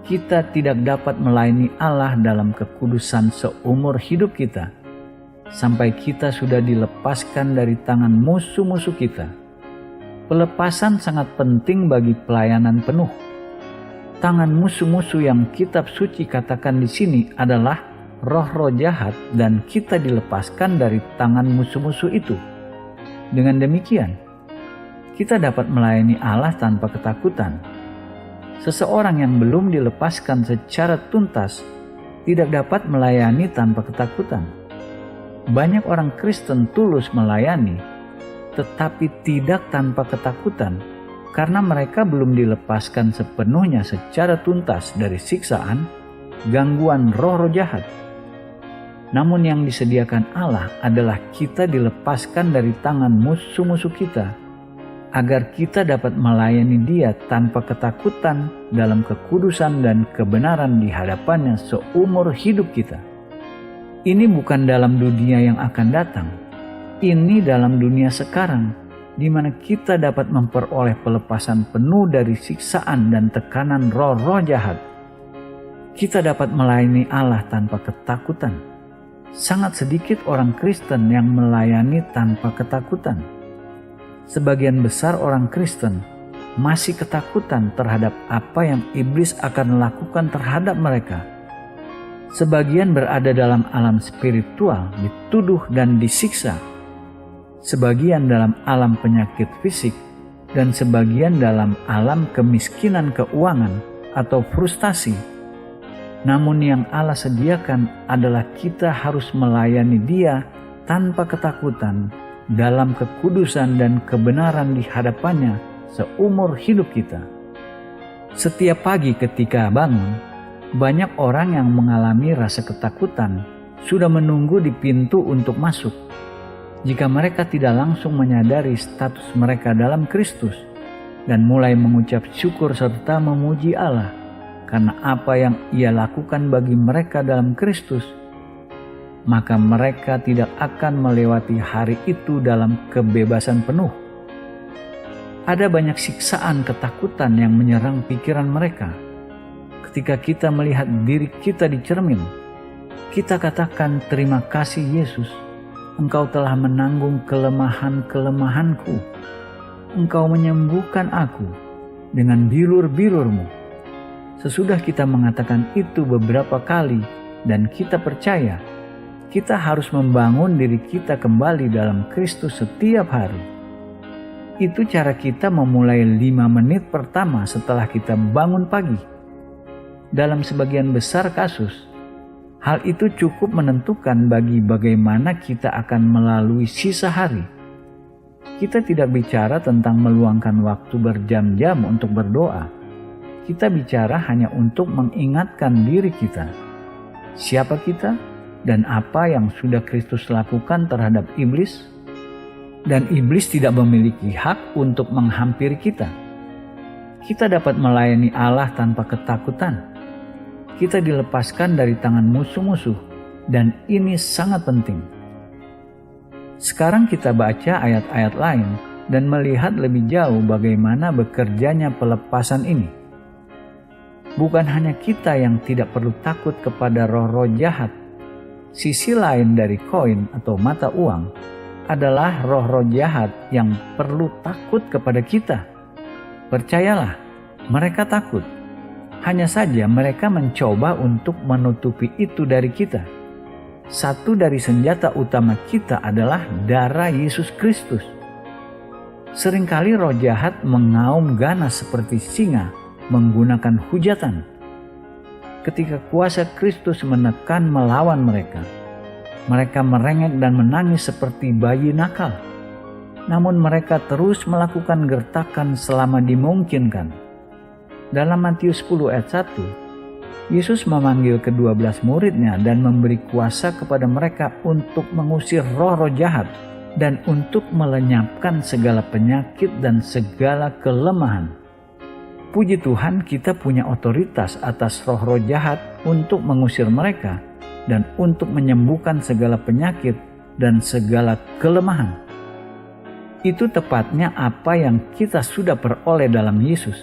kita tidak dapat melayani Allah dalam kekudusan seumur hidup kita, sampai kita sudah dilepaskan dari tangan musuh-musuh kita. Pelepasan sangat penting bagi pelayanan penuh. Tangan musuh-musuh yang kitab suci katakan di sini adalah roh-roh jahat dan kita dilepaskan dari tangan musuh-musuh itu. Dengan demikian, kita dapat melayani Allah tanpa ketakutan. Seseorang yang belum dilepaskan secara tuntas tidak dapat melayani tanpa ketakutan. Banyak orang Kristen tulus melayani, tetapi tidak tanpa ketakutan, karena mereka belum dilepaskan sepenuhnya secara tuntas dari siksaan, gangguan roh-roh jahat. Namun yang disediakan Allah adalah kita dilepaskan dari tangan musuh-musuh kita, agar kita dapat melayani Dia tanpa ketakutan dalam kekudusan dan kebenaran di hadapannya seumur hidup kita. Ini bukan dalam dunia yang akan datang. Ini dalam dunia sekarang, di mana kita dapat memperoleh pelepasan penuh dari siksaan dan tekanan roh-roh jahat. Kita dapat melayani Allah tanpa ketakutan. Sangat sedikit orang Kristen yang melayani tanpa ketakutan. Sebagian besar orang Kristen masih ketakutan terhadap apa yang iblis akan lakukan terhadap mereka. Sebagian berada dalam alam spiritual, dituduh dan disiksa. Sebagian dalam alam penyakit fisik, dan sebagian dalam alam kemiskinan keuangan atau frustasi. Namun yang Allah sediakan adalah kita harus melayani Dia tanpa ketakutan dalam kekudusan dan kebenaran di hadapannya seumur hidup kita. Setiap pagi ketika bangun, banyak orang yang mengalami rasa ketakutan sudah menunggu di pintu untuk masuk. Jika mereka tidak langsung menyadari status mereka dalam Kristus dan mulai mengucap syukur serta memuji Allah karena apa yang Ia lakukan bagi mereka dalam Kristus, maka mereka tidak akan melewati hari itu dalam kebebasan penuh. Ada banyak siksaan ketakutan yang menyerang pikiran mereka. Ketika kita melihat diri kita di cermin, kita katakan, "Terima kasih Yesus, Engkau telah menanggung kelemahan-kelemahanku. Engkau menyembuhkan aku dengan bilur-bilur-Mu." Sesudah kita mengatakan itu beberapa kali dan kita percaya, kita harus membangun diri kita kembali dalam Kristus setiap hari. Itu cara kita memulai 5 menit pertama setelah kita bangun pagi. Dalam sebagian besar kasus, hal itu cukup menentukan bagi bagaimana kita akan melalui sisa hari. Kita tidak bicara tentang meluangkan waktu berjam-jam untuk berdoa. Kita bicara hanya untuk mengingatkan diri kita, siapa kita dan apa yang sudah Kristus lakukan terhadap iblis. Dan iblis tidak memiliki hak untuk menghampiri kita. Kita dapat melayani Allah tanpa ketakutan. Kita dilepaskan dari tangan musuh-musuh, dan ini sangat penting. Sekarang kita baca ayat-ayat lain dan melihat lebih jauh bagaimana bekerjanya pelepasan ini. Bukan hanya kita yang tidak perlu takut kepada roh-roh jahat. Sisi lain dari koin atau mata uang adalah roh-roh jahat yang perlu takut kepada kita. Percayalah, mereka takut. Hanya saja mereka mencoba untuk menutupi itu dari kita. Satu dari senjata utama kita adalah darah Yesus Kristus. Seringkali roh jahat mengaum ganas seperti singa menggunakan hujatan. Ketika kuasa Kristus menekan melawan mereka, mereka merengek dan menangis seperti bayi nakal. Namun mereka terus melakukan gertakan selama dimungkinkan. Dalam Matius 10 ayat 1, Yesus memanggil ke-12 muridnya dan memberi kuasa kepada mereka untuk mengusir roh-roh jahat dan untuk melenyapkan segala penyakit dan segala kelemahan. Puji Tuhan, kita punya otoritas atas roh-roh jahat untuk mengusir mereka dan untuk menyembuhkan segala penyakit dan segala kelemahan. Itu tepatnya apa yang kita sudah peroleh dalam Yesus.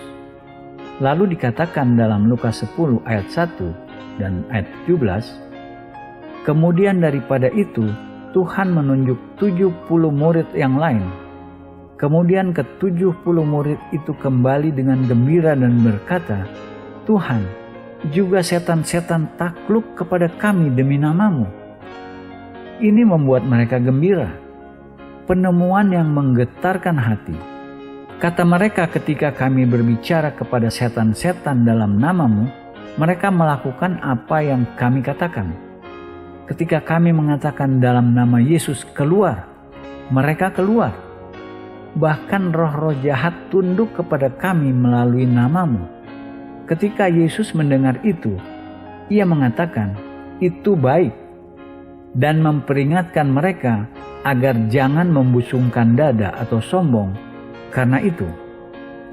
Lalu dikatakan dalam Lukas 10 ayat 1 dan ayat 17, kemudian daripada itu Tuhan menunjuk 70 murid yang lain. Kemudian ke-70 murid itu kembali dengan gembira dan berkata, Tuhan, juga setan-setan takluk kepada kami demi nama-Mu. Ini membuat mereka gembira. Penemuan yang menggetarkan hati. Kata mereka, ketika kami berbicara kepada setan-setan dalam nama-Mu, mereka melakukan apa yang kami katakan. Ketika kami mengatakan dalam nama Yesus keluar, mereka keluar. Bahkan roh-roh jahat tunduk kepada kami melalui nama-Mu. Ketika Yesus mendengar itu, ia mengatakan, itu baik, dan memperingatkan mereka agar jangan membusungkan dada atau sombong. Karena itu,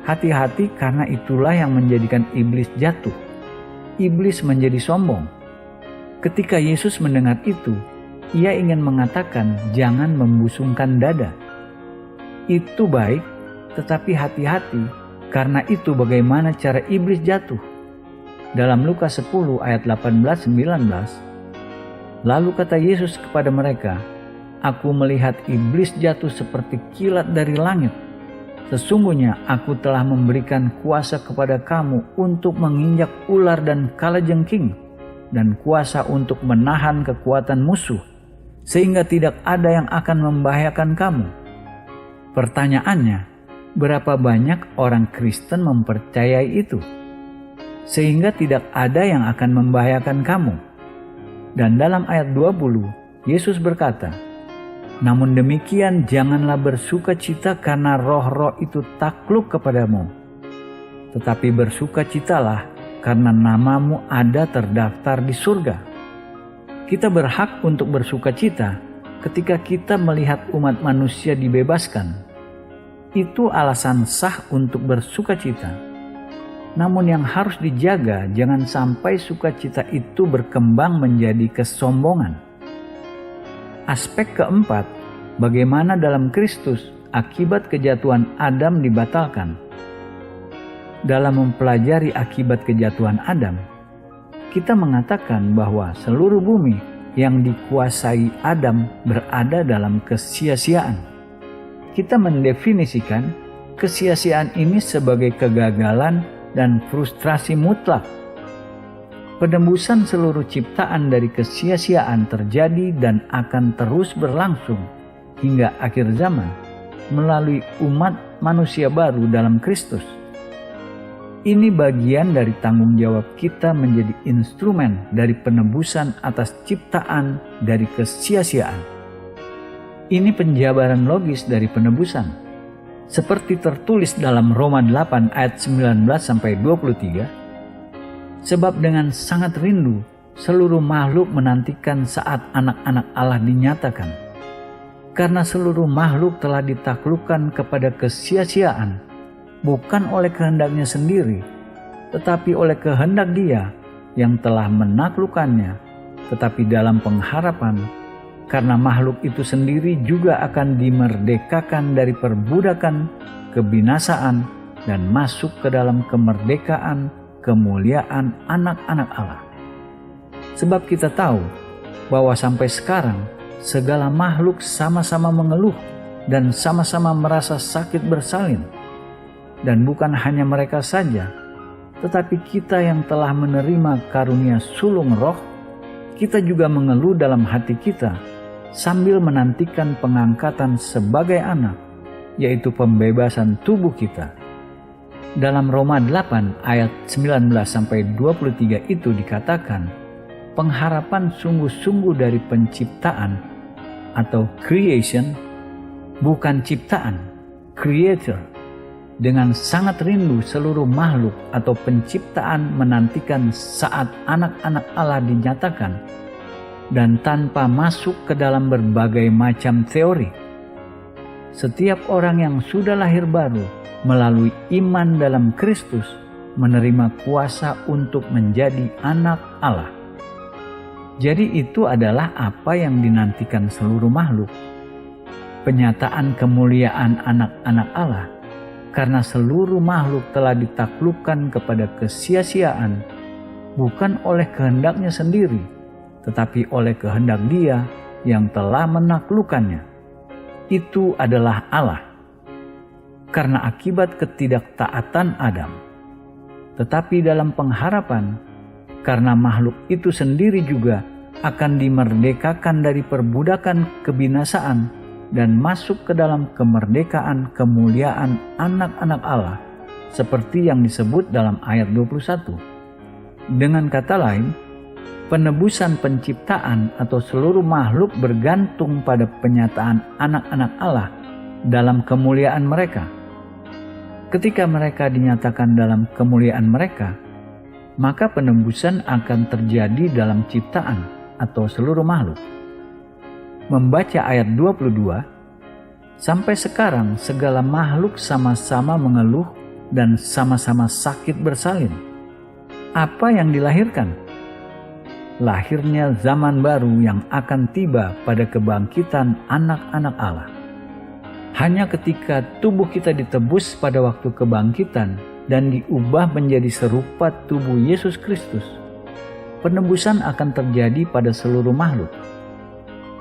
hati-hati, karena itulah yang menjadikan iblis jatuh. Iblis menjadi sombong. Ketika Yesus mendengar itu, ia ingin mengatakan jangan membusungkan dada. Itu baik, tetapi hati-hati, karena itu bagaimana cara iblis jatuh. Dalam Lukas 10 ayat 18-19, lalu kata Yesus kepada mereka, aku melihat iblis jatuh seperti kilat dari langit. Sesungguhnya aku telah memberikan kuasa kepada kamu untuk menginjak ular dan kalajengking, dan kuasa untuk menahan kekuatan musuh, sehingga tidak ada yang akan membahayakan kamu. Pertanyaannya, berapa banyak orang Kristen mempercayai itu, sehingga tidak ada yang akan membahayakan kamu? Dan dalam ayat 20, Yesus berkata, namun demikian janganlah bersukacita karena roh-roh itu takluk kepadamu, tetapi bersukacitalah karena namamu ada terdaftar di surga. Kita berhak untuk bersukacita ketika kita melihat umat manusia dibebaskan. Itu alasan sah untuk bersukacita. Namun yang harus dijaga, jangan sampai sukacita itu berkembang menjadi kesombongan. Aspek keempat, bagaimana dalam Kristus akibat kejatuhan Adam dibatalkan. Dalam mempelajari akibat kejatuhan Adam, kita mengatakan bahwa seluruh bumi yang dikuasai Adam berada dalam kesia-siaan. Kita mendefinisikan kesia-siaan ini sebagai kegagalan dan frustrasi mutlak. Penembusan seluruh ciptaan dari kesia-siaan terjadi dan akan terus berlangsung hingga akhir zaman melalui umat manusia baru dalam Kristus. Ini bagian dari tanggung jawab kita menjadi instrumen dari penebusan atas ciptaan dari kesia-siaan. Ini penjabaran logis dari penebusan, seperti tertulis dalam Roma 8 ayat 19-23. Sebab dengan sangat rindu seluruh makhluk menantikan saat anak-anak Allah dinyatakan. Karena seluruh makhluk telah ditaklukkan kepada kesia-siaan, bukan oleh kehendaknya sendiri, tetapi oleh kehendak Dia yang telah menaklukkannya, tetapi dalam pengharapan karena makhluk itu sendiri juga akan dimerdekakan dari perbudakan kebinasaan dan masuk ke dalam kemerdekaan kemuliaan anak-anak Allah. Sebab kita tahu bahwa sampai sekarang segala makhluk sama-sama mengeluh dan sama-sama merasa sakit bersalin. Dan bukan hanya mereka saja, tetapi kita yang telah menerima karunia sulung roh, kita juga mengeluh dalam hati kita sambil menantikan pengangkatan sebagai anak, yaitu pembebasan tubuh kita. Dalam Roma 8 ayat 19-23 itu dikatakan, pengharapan sungguh-sungguh dari penciptaan atau creation, bukan ciptaan, creator. Dengan sangat rindu seluruh makhluk atau penciptaan menantikan saat anak-anak Allah dinyatakan, dan tanpa masuk ke dalam berbagai macam teori. Setiap orang yang sudah lahir baru melalui iman dalam Kristus menerima kuasa untuk menjadi anak Allah. Jadi itu adalah apa yang dinantikan seluruh makhluk. Penyataan kemuliaan anak-anak Allah, karena seluruh makhluk telah ditaklukkan kepada kesia-siaan, bukan oleh kehendaknya sendiri, tetapi oleh kehendak Dia yang telah menaklukkannya. Itu adalah Allah. Karena akibat ketidaktaatan Adam. Tetapi dalam pengharapan, karena makhluk itu sendiri juga akan dimerdekakan dari perbudakan kebinasaan dan masuk ke dalam kemerdekaan kemuliaan anak-anak Allah, seperti yang disebut dalam ayat 21. Dengan kata lain, penebusan penciptaan atau seluruh makhluk bergantung pada penyataan anak-anak Allah dalam kemuliaan mereka. Ketika mereka dinyatakan dalam kemuliaan mereka, maka penebusan akan terjadi dalam ciptaan atau seluruh makhluk. Membaca ayat 22, sampai sekarang segala makhluk sama-sama mengeluh dan sama-sama sakit bersalin. Apa yang dilahirkan? Lahirnya zaman baru yang akan tiba pada kebangkitan anak-anak Allah. Hanya ketika tubuh kita ditebus pada waktu kebangkitan dan diubah menjadi serupa tubuh Yesus Kristus, penebusan akan terjadi pada seluruh makhluk.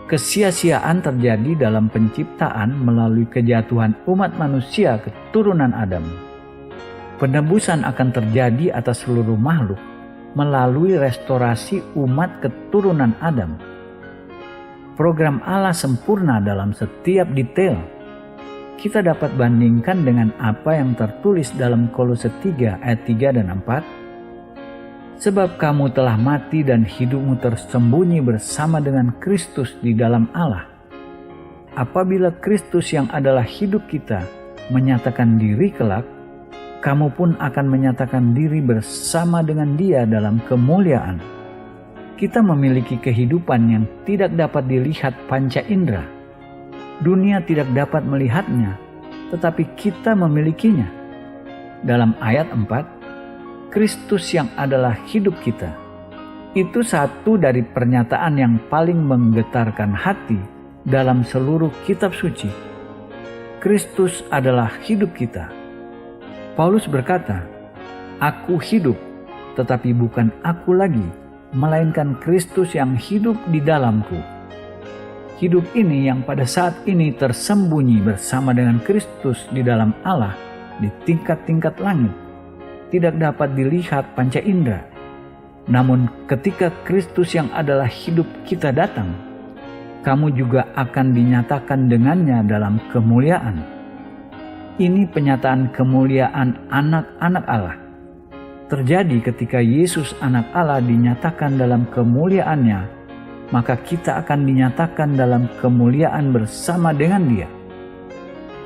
Kesia-siaan terjadi dalam penciptaan melalui kejatuhan umat manusia keturunan Adam. Penebusan akan terjadi atas seluruh makhluk melalui restorasi umat keturunan Adam. Program Allah sempurna dalam setiap detail. Kita dapat bandingkan dengan apa yang tertulis dalam Kolose 3 ayat 3 dan 4. Sebab kamu telah mati dan hidupmu tersembunyi bersama dengan Kristus di dalam Allah. Apabila Kristus yang adalah hidup kita menyatakan diri kelak, kamu pun akan menyatakan diri bersama dengan Dia dalam kemuliaan. Kita memiliki kehidupan yang tidak dapat dilihat panca indera. Dunia tidak dapat melihatnya, tetapi kita memilikinya. Dalam ayat 4, Kristus yang adalah hidup kita. Itu satu dari pernyataan yang paling menggetarkan hati dalam seluruh kitab suci. Kristus adalah hidup kita. Paulus berkata, "Aku hidup, tetapi bukan aku lagi, melainkan Kristus yang hidup di dalamku." Hidup ini yang pada saat ini tersembunyi bersama dengan Kristus di dalam Allah di tingkat-tingkat langit, tidak dapat dilihat panca indera. Namun ketika Kristus yang adalah hidup kita datang, kamu juga akan dinyatakan dengannya dalam kemuliaan. Ini penyataan kemuliaan anak-anak Allah. Terjadi ketika Yesus anak Allah dinyatakan dalam kemuliaannya, maka kita akan dinyatakan dalam kemuliaan bersama dengan Dia.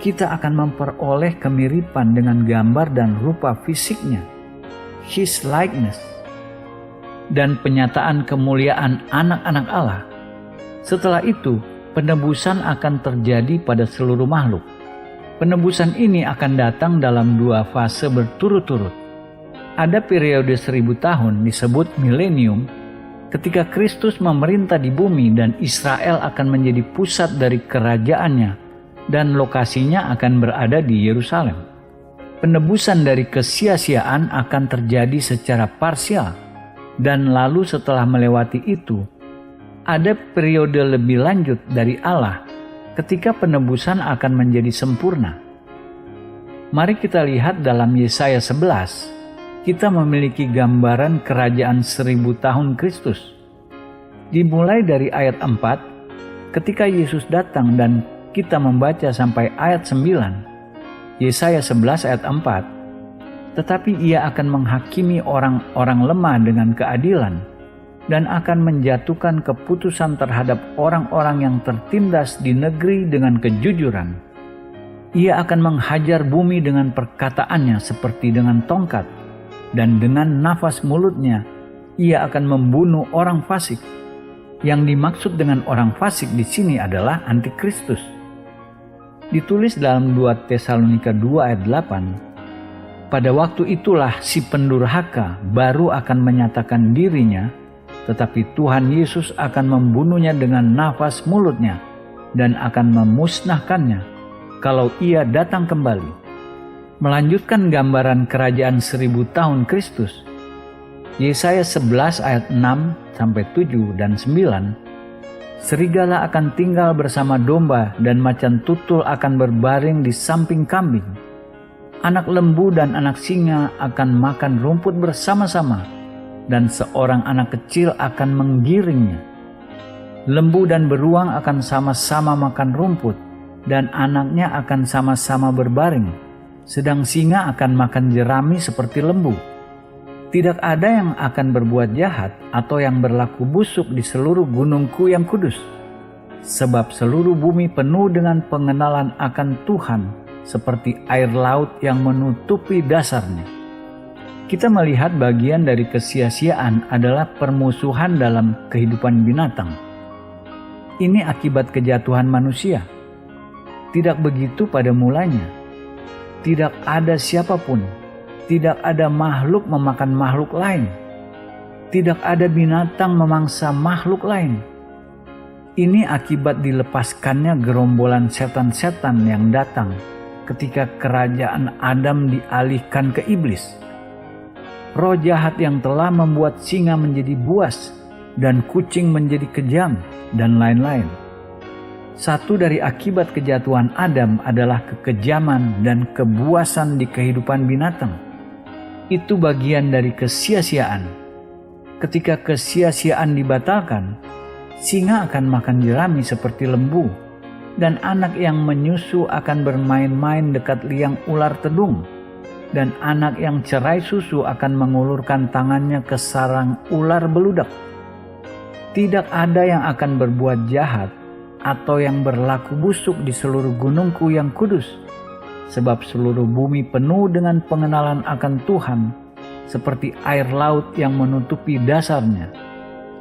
Kita akan memperoleh kemiripan dengan gambar dan rupa fisiknya, His likeness, dan penyataan kemuliaan anak-anak Allah. Setelah itu, penebusan akan terjadi pada seluruh makhluk. Penebusan ini akan datang dalam 2 fase berturut-turut. Ada periode 1000 tahun disebut milenium, Ketika Kristus memerintah di bumi dan Israel akan menjadi pusat dari kerajaannya dan lokasinya akan berada di Yerusalem. Penebusan dari kesia-siaan akan terjadi secara parsial, dan lalu setelah melewati itu, ada periode lebih lanjut dari Allah ketika penebusan akan menjadi sempurna. Mari kita lihat dalam Yesaya 11, kita memiliki gambaran kerajaan 1000 tahun Kristus. Dimulai dari ayat 4, ketika Yesus datang dan kita membaca sampai ayat 9, Yesaya 11 ayat 4, tetapi ia akan menghakimi orang-orang lemah dengan keadilan dan akan menjatuhkan keputusan terhadap orang-orang yang tertindas di negeri dengan kejujuran. Ia akan menghajar bumi dengan perkataannya seperti dengan tongkat, dan dengan nafas mulutnya ia akan membunuh orang fasik. Yang dimaksud dengan orang fasik di sini adalah antikristus. Ditulis dalam 2 Tesalonika 2 ayat 8, pada waktu itulah si pendurhaka baru akan menyatakan dirinya, tetapi Tuhan Yesus akan membunuhnya dengan nafas mulutnya dan akan memusnahkannya kalau ia datang kembali. Melanjutkan gambaran kerajaan 1000 tahun Kristus, Yesaya 11 ayat 6-7 dan 9, serigala akan tinggal bersama domba dan macan tutul akan berbaring di samping kambing. Anak lembu dan anak singa akan makan rumput bersama-sama, dan seorang anak kecil akan menggiringnya. Lembu dan beruang akan sama-sama makan rumput, dan anaknya akan sama-sama berbaring. Sedang singa akan makan jerami seperti lembu. Tidak ada yang akan berbuat jahat atau yang berlaku busuk di seluruh gunungku yang kudus. Sebab seluruh bumi penuh dengan pengenalan akan Tuhan seperti air laut yang menutupi dasarnya. Kita melihat bagian dari kesia-siaan adalah permusuhan dalam kehidupan binatang. Ini akibat kejatuhan manusia. Tidak begitu pada mulanya. Tidak ada siapapun, tidak ada makhluk memakan makhluk lain. Tidak ada binatang memangsa makhluk lain. Ini akibat dilepaskannya gerombolan setan-setan yang datang ketika kerajaan Adam dialihkan ke iblis. Roh jahat yang telah membuat singa menjadi buas dan kucing menjadi kejam dan lain-lain. Satu dari akibat kejatuhan Adam adalah kekejaman dan kebuasan di kehidupan binatang. Itu bagian dari kesia-siaan. Ketika kesia-siaan dibatalkan, singa akan makan jerami seperti lembu, dan anak yang menyusu akan bermain-main dekat liang ular tedung, dan anak yang cerai susu akan mengulurkan tangannya ke sarang ular beludak. Tidak ada yang akan berbuat jahat atau yang berlaku busuk di seluruh gunungku yang kudus, sebab seluruh bumi penuh dengan pengenalan akan Tuhan, seperti air laut yang menutupi dasarnya.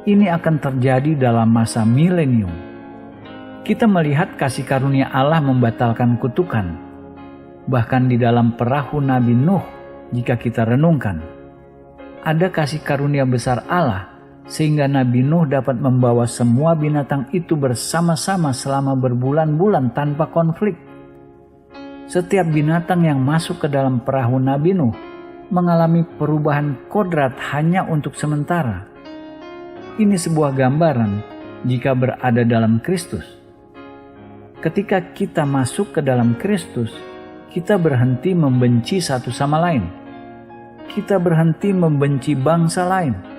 Ini akan terjadi dalam masa milenium. Kita melihat kasih karunia Allah membatalkan kutukan, bahkan di dalam perahu Nabi Nuh. Jika kita renungkan, ada kasih karunia besar Allah sehingga Nabi Nuh dapat membawa semua binatang itu bersama-sama selama berbulan-bulan tanpa konflik. Setiap binatang yang masuk ke dalam perahu Nabi Nuh mengalami perubahan kodrat hanya untuk sementara. Ini sebuah gambaran jika berada dalam Kristus. Ketika kita masuk ke dalam Kristus, kita berhenti membenci satu sama lain. Kita berhenti membenci bangsa lain.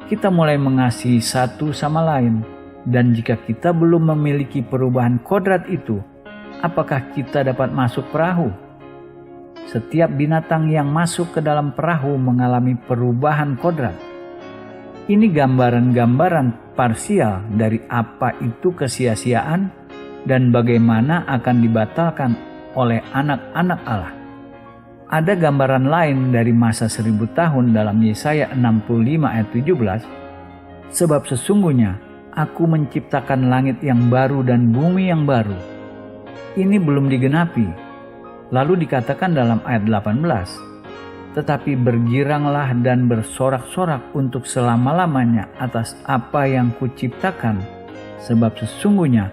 Kita mulai mengasihi satu sama lain, dan jika kita belum memiliki perubahan kodrat itu, apakah kita dapat masuk perahu? Setiap binatang yang masuk ke dalam perahu mengalami perubahan kodrat. Ini gambaran-gambaran parsial dari apa itu kesia-siaan dan bagaimana akan dibatalkan oleh anak-anak Allah. Ada gambaran lain dari masa 1000 tahun dalam Yesaya 65 ayat 17. Sebab sesungguhnya aku menciptakan langit yang baru dan bumi yang baru. Ini belum digenapi. Lalu dikatakan dalam ayat 18. tetapi bergiranglah dan bersorak-sorak untuk selama-lamanya atas apa yang kuciptakan, sebab sesungguhnya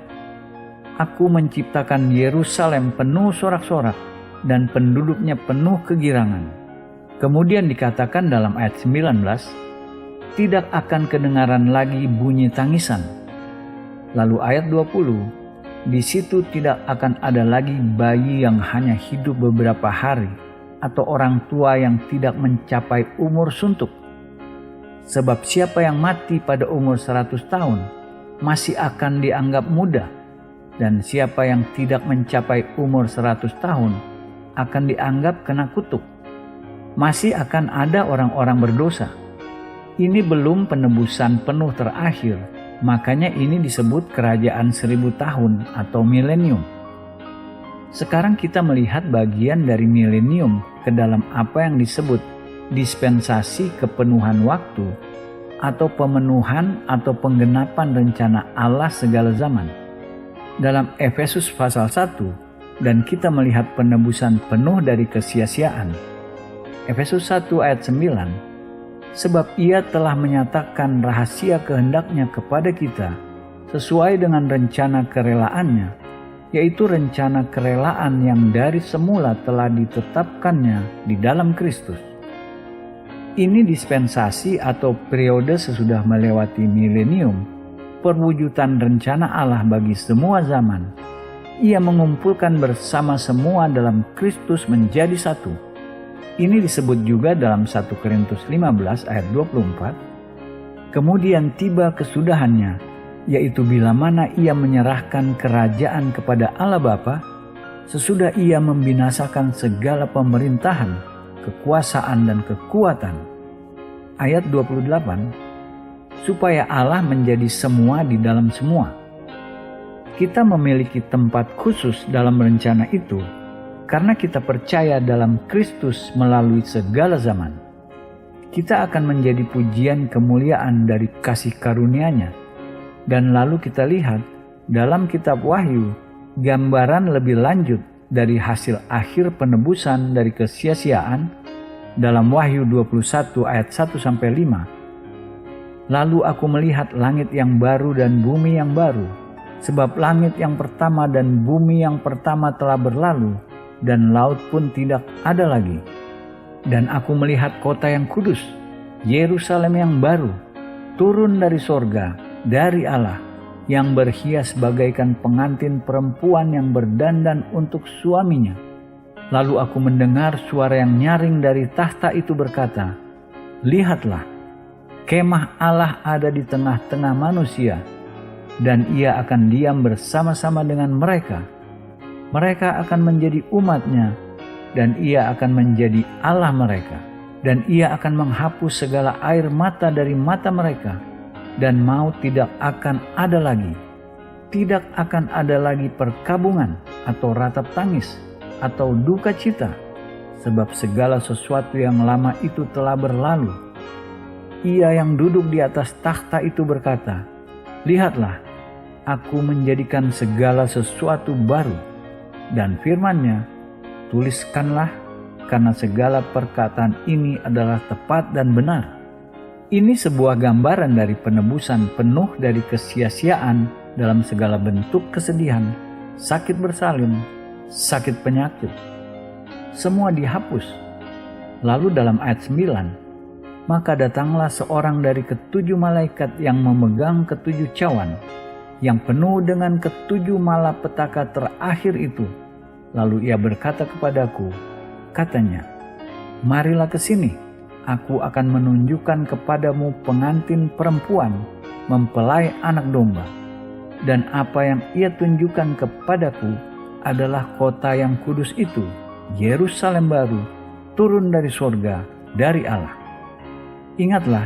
aku menciptakan Yerusalem penuh sorak-sorak dan penduduknya penuh kegirangan. Kemudian dikatakan dalam ayat 19, tidak akan kedengaran lagi bunyi tangisan. Lalu ayat 20, di situ tidak akan ada lagi bayi yang hanya hidup beberapa hari, atau orang tua yang tidak mencapai umur suntuk. Sebab siapa yang mati pada umur 100 tahun masih akan dianggap muda, dan siapa yang tidak mencapai umur 100 tahun akan dianggap kena kutuk. Masih akan ada orang-orang berdosa. Ini belum penebusan penuh terakhir, makanya ini disebut kerajaan 1000 tahun atau milenium. Sekarang kita melihat bagian dari milenium ke dalam apa yang disebut dispensasi kepenuhan waktu atau pemenuhan atau penggenapan rencana Allah segala zaman. Dalam Efesus pasal 1, dan kita melihat penebusan penuh dari kesia-siaan. Efesus 1 ayat 9, sebab ia telah menyatakan rahasia kehendaknya kepada kita sesuai dengan rencana kerelaannya, yaitu rencana kerelaan yang dari semula telah ditetapkannya di dalam Kristus. Ini dispensasi atau periode sesudah melewati milenium, perwujudan rencana Allah bagi semua zaman. Ia mengumpulkan bersama semua dalam Kristus menjadi satu. Ini disebut juga dalam 1 Korintus 15 ayat 24. Kemudian tiba kesudahannya, yaitu bila mana ia menyerahkan kerajaan kepada Allah Bapa, sesudah ia membinasakan segala pemerintahan, kekuasaan dan kekuatan. Ayat 28, supaya Allah menjadi semua di dalam semua. Kita memiliki tempat khusus dalam rencana itu karena kita percaya dalam Kristus melalui segala zaman. Kita akan menjadi pujian kemuliaan dari kasih karunia-Nya. Dan lalu kita lihat dalam kitab Wahyu gambaran lebih lanjut dari hasil akhir penebusan dari kesia-siaan dalam Wahyu 21 ayat 1-5. Lalu aku melihat langit yang baru dan bumi yang baru, sebab langit yang pertama dan bumi yang pertama telah berlalu, dan laut pun tidak ada lagi. Dan aku melihat kota yang kudus, Yerusalem yang baru, turun dari sorga, dari Allah, yang berhias bagaikan pengantin perempuan yang berdandan untuk suaminya. Lalu aku mendengar suara yang nyaring dari tahta itu berkata, lihatlah, kemah Allah ada di tengah-tengah manusia, dan ia akan diam bersama-sama dengan mereka. Mereka akan menjadi umat-Nya, dan ia akan menjadi Allah mereka. Dan ia akan menghapus segala air mata dari mata mereka, dan maut tidak akan ada lagi. Tidak akan ada lagi perkabungan atau ratap tangis atau duka cita, sebab segala sesuatu yang lama itu telah berlalu. Ia yang duduk di atas takhta itu berkata, lihatlah, aku menjadikan segala sesuatu baru. Dan firman-Nya, tuliskanlah, karena segala perkataan ini adalah tepat dan benar. Ini sebuah gambaran dari penebusan penuh dari kesia-siaan dalam segala bentuk kesedihan, sakit bersalin, sakit penyakit. Semua dihapus. Lalu dalam ayat 9, maka datanglah seorang dari ketujuh malaikat yang memegang ketujuh cawan, yang penuh dengan ketujuh malapetaka terakhir itu. Lalu ia berkata kepadaku, katanya, marilah ke sini, aku akan menunjukkan kepadamu pengantin perempuan mempelai anak domba. Dan apa yang ia tunjukkan kepadaku adalah kota yang kudus itu, Yerusalem baru, turun dari surga, dari Allah. Ingatlah,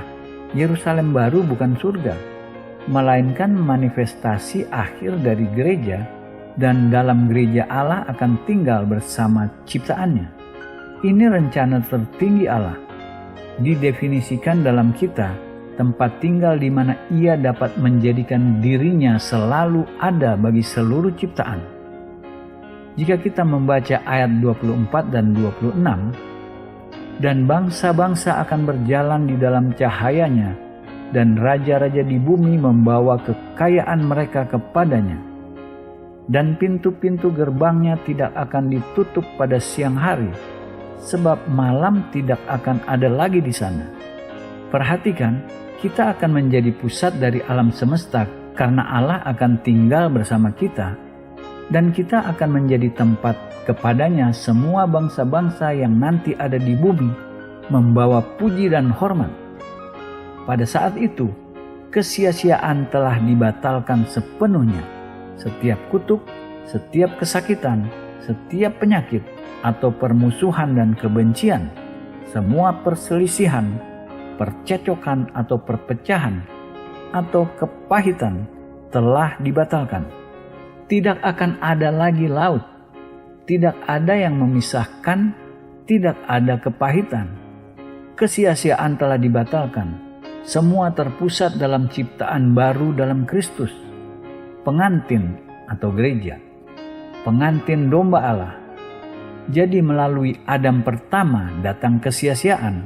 Yerusalem baru bukan surga, melainkan manifestasi akhir dari gereja, dan dalam gereja Allah akan tinggal bersama ciptaannya. Ini rencana tertinggi Allah. Didefinisikan dalam kita, tempat tinggal di mana Ia dapat menjadikan dirinya selalu ada bagi seluruh ciptaan. Jika kita membaca ayat 24 dan 26, dan bangsa-bangsa akan berjalan di dalam cahayanya, dan raja-raja di bumi membawa kekayaan mereka kepadanya. Dan pintu-pintu gerbangnya tidak akan ditutup pada siang hari, sebab malam tidak akan ada lagi di sana. Perhatikan, kita akan menjadi pusat dari alam semesta karena Allah akan tinggal bersama kita, dan kita akan menjadi tempat kepadanya semua bangsa-bangsa yang nanti ada di bumi membawa puji dan hormat. Pada saat itu, kesia-siaan telah dibatalkan sepenuhnya. Setiap kutuk, setiap kesakitan, setiap penyakit atau permusuhan dan kebencian, semua perselisihan, percecokan atau perpecahan, atau kepahitan telah dibatalkan. Tidak akan ada lagi laut, tidak ada yang memisahkan, tidak ada kepahitan. Kesia-siaan telah dibatalkan. Semua terpusat dalam ciptaan baru dalam Kristus. Pengantin atau gereja, pengantin domba Allah. Jadi melalui Adam pertama datang kesia-siaan,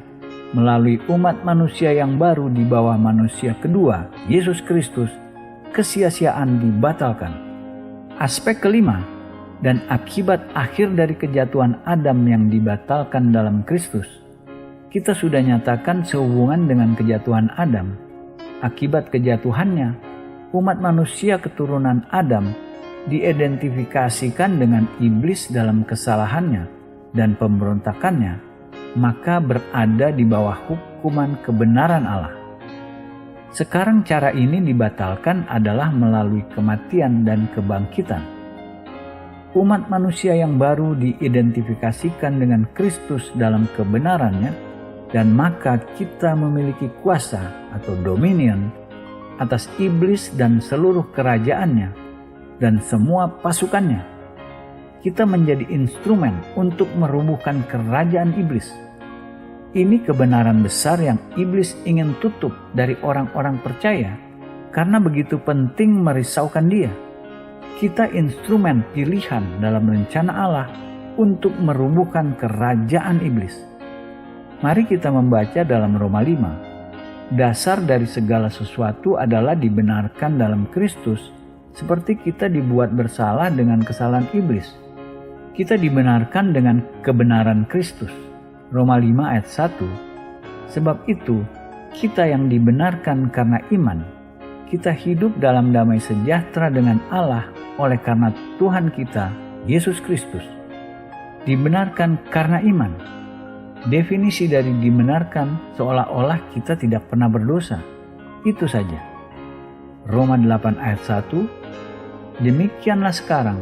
melalui umat manusia yang baru di bawah manusia kedua, Yesus Kristus, kesia-siaan dibatalkan. Aspek kelima dan akibat akhir dari kejatuhan Adam yang dibatalkan dalam Kristus. Kita sudah nyatakan sehubungan dengan kejatuhan Adam. Akibat kejatuhannya, umat manusia keturunan Adam diidentifikasikan dengan iblis dalam kesalahannya dan pemberontakannya, maka berada di bawah hukuman kebenaran Allah. Sekarang cara ini dibatalkan adalah melalui kematian dan kebangkitan. Umat manusia yang baru diidentifikasikan dengan Kristus dalam kebenarannya, dan maka kita memiliki kuasa atau dominion atas iblis dan seluruh kerajaannya dan semua pasukannya. Kita menjadi instrumen untuk merubuhkan kerajaan iblis. Ini kebenaran besar yang iblis ingin tutup dari orang-orang percaya karena begitu penting merisaukan dia. Kita instrumen pilihan dalam rencana Allah untuk merubuhkan kerajaan iblis. Mari kita membaca dalam Roma 5. Dasar dari segala sesuatu adalah dibenarkan dalam Kristus, seperti kita dibuat bersalah dengan kesalahan iblis. Kita dibenarkan dengan kebenaran Kristus. Roma 5 ayat 1. Sebab itu, kita yang dibenarkan karena iman, kita hidup dalam damai sejahtera dengan Allah oleh karena Tuhan kita, Yesus Kristus. Dibenarkan karena iman. Definisi dari dibenarkan seolah-olah kita tidak pernah berdosa. Itu saja. Roma 8 ayat 1. Demikianlah sekarang,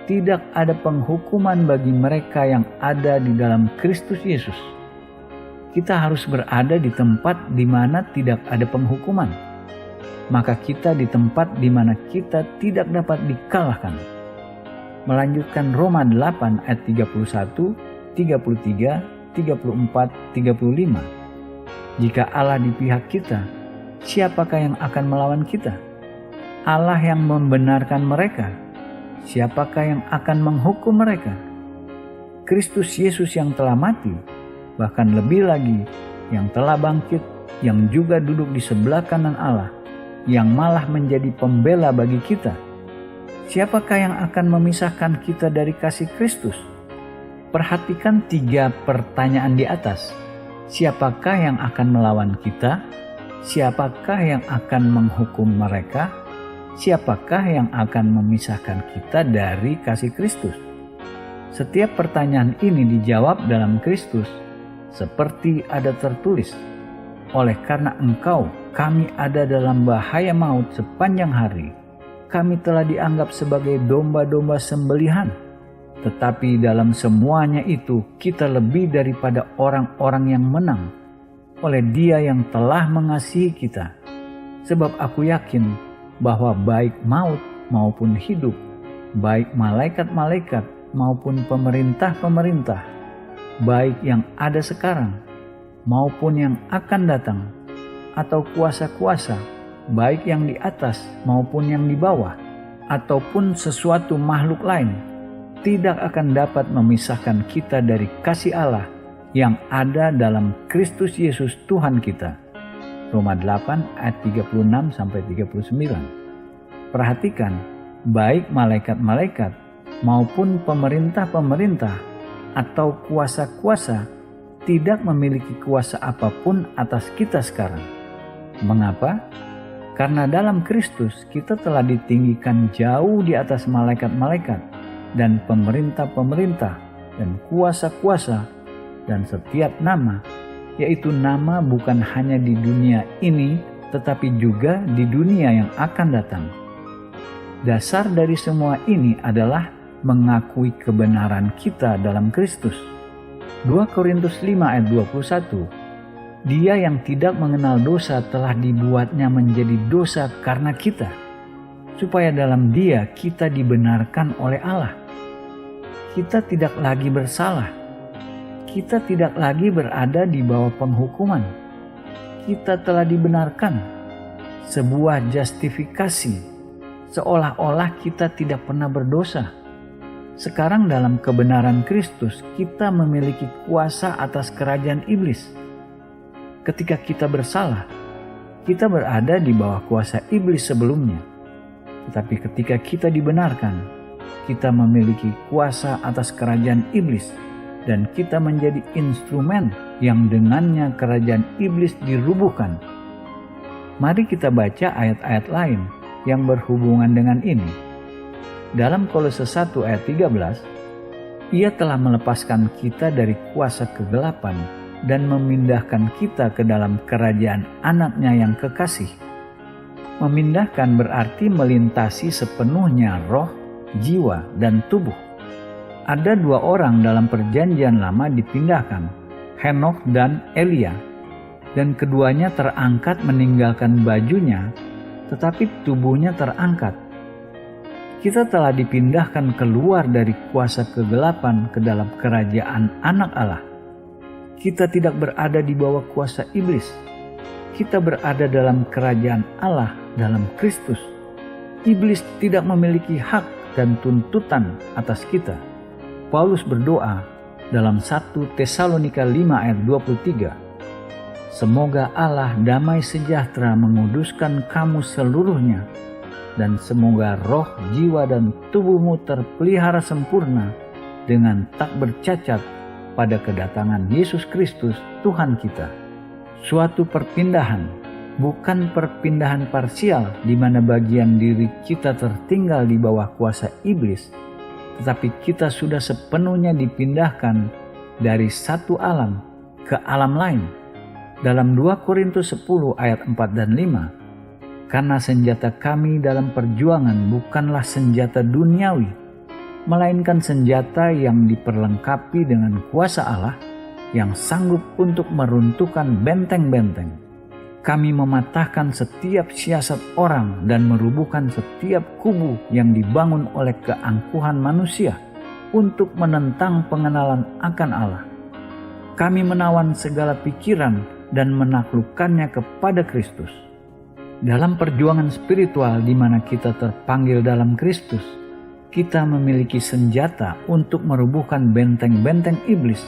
tidak ada penghukuman bagi mereka yang ada di dalam Kristus Yesus. Kita harus berada di tempat di mana tidak ada penghukuman. Maka kita di tempat di mana kita tidak dapat dikalahkan. Melanjutkan Roma 8 ayat 31, 33, 34, 35. Jika Allah di pihak kita, siapakah yang akan melawan kita? Allah yang membenarkan mereka. Siapakah yang akan menghukum mereka? Kristus Yesus yang telah mati, bahkan lebih lagi yang telah bangkit, yang juga duduk di sebelah kanan Allah, yang malah menjadi pembela bagi kita. Siapakah yang akan memisahkan kita dari kasih Kristus? Perhatikan 3 pertanyaan di atas. Siapakah yang akan melawan kita? Siapakah yang akan menghukum mereka? Siapakah yang akan memisahkan kita dari kasih Kristus? Setiap pertanyaan ini dijawab dalam Kristus, seperti ada tertulis, oleh karena engkau, kami ada dalam bahaya maut sepanjang hari. Kami telah dianggap sebagai domba-domba sembelihan. Tetapi dalam semuanya itu kita lebih daripada orang-orang yang menang oleh Dia yang telah mengasihi kita. Sebab aku yakin bahwa baik maut maupun hidup, baik malaikat-malaikat maupun pemerintah-pemerintah, baik yang ada sekarang maupun yang akan datang, atau kuasa-kuasa, baik yang di atas maupun yang di bawah, ataupun sesuatu makhluk lain, tidak akan dapat memisahkan kita dari kasih Allah yang ada dalam Kristus Yesus Tuhan kita. Roma 8 ayat 36-39. Perhatikan, baik malaikat-malaikat maupun pemerintah-pemerintah atau kuasa-kuasa tidak memiliki kuasa apapun atas kita sekarang. Mengapa? Karena dalam Kristus kita telah ditinggikan jauh di atas malaikat-malaikat dan pemerintah-pemerintah dan kuasa-kuasa dan setiap nama, yaitu nama bukan hanya di dunia ini tetapi juga di dunia yang akan datang. Dasar dari semua ini adalah mengakui kebenaran kita dalam Kristus. 2 Korintus 5 ayat 21. Dia yang tidak mengenal dosa telah dibuatnya menjadi dosa karena kita, supaya dalam Dia kita dibenarkan oleh Allah. Kita tidak lagi bersalah. Kita tidak lagi berada di bawah penghukuman. Kita telah dibenarkan. Sebuah justifikasi, seolah-olah kita tidak pernah berdosa. Sekarang dalam kebenaran Kristus kita memiliki kuasa atas kerajaan iblis. Ketika kita bersalah, kita berada di bawah kuasa iblis sebelumnya. Tetapi ketika kita dibenarkan, kita memiliki kuasa atas kerajaan iblis dan kita menjadi instrumen yang dengannya kerajaan iblis dirubuhkan. Mari kita baca ayat-ayat lain yang berhubungan dengan ini. Dalam Kolose 1 ayat 13, Ia telah melepaskan kita dari kuasa kegelapan dan memindahkan kita ke dalam kerajaan Anak-Nya yang kekasih. Memindahkan berarti melintasi sepenuhnya roh, jiwa, dan tubuh. Ada 2 orang dalam perjanjian lama dipindahkan, Henokh dan Elia, dan keduanya terangkat meninggalkan bajunya, tetapi tubuhnya terangkat. Kita telah dipindahkan keluar dari kuasa kegelapan ke dalam kerajaan Anak Allah. Kita tidak berada di bawah kuasa iblis. Kita berada dalam kerajaan Allah dalam Kristus. Iblis tidak memiliki hak dan tuntutan atas kita. Paulus berdoa dalam 1 Tesalonika 5 ayat 23. Semoga Allah damai sejahtera menguduskan kamu seluruhnya, dan semoga roh, jiwa, dan tubuhmu terpelihara sempurna dengan tak bercacat pada kedatangan Yesus Kristus Tuhan kita. Suatu perpindahan, bukan perpindahan parsial di mana bagian diri kita tertinggal di bawah kuasa iblis, tetapi kita sudah sepenuhnya dipindahkan dari satu alam ke alam lain. Dalam 2 Korintus 10 ayat 4 dan 5, karena senjata kami dalam perjuangan bukanlah senjata duniawi, melainkan senjata yang diperlengkapi dengan kuasa Allah yang sanggup untuk meruntuhkan benteng-benteng. Kami mematahkan setiap siasat orang dan merubuhkan setiap kubu yang dibangun oleh keangkuhan manusia untuk menentang pengenalan akan Allah. Kami menawan segala pikiran dan menaklukkannya kepada Kristus. Dalam perjuangan spiritual di mana kita terpanggil dalam Kristus, kita memiliki senjata untuk merubuhkan benteng-benteng iblis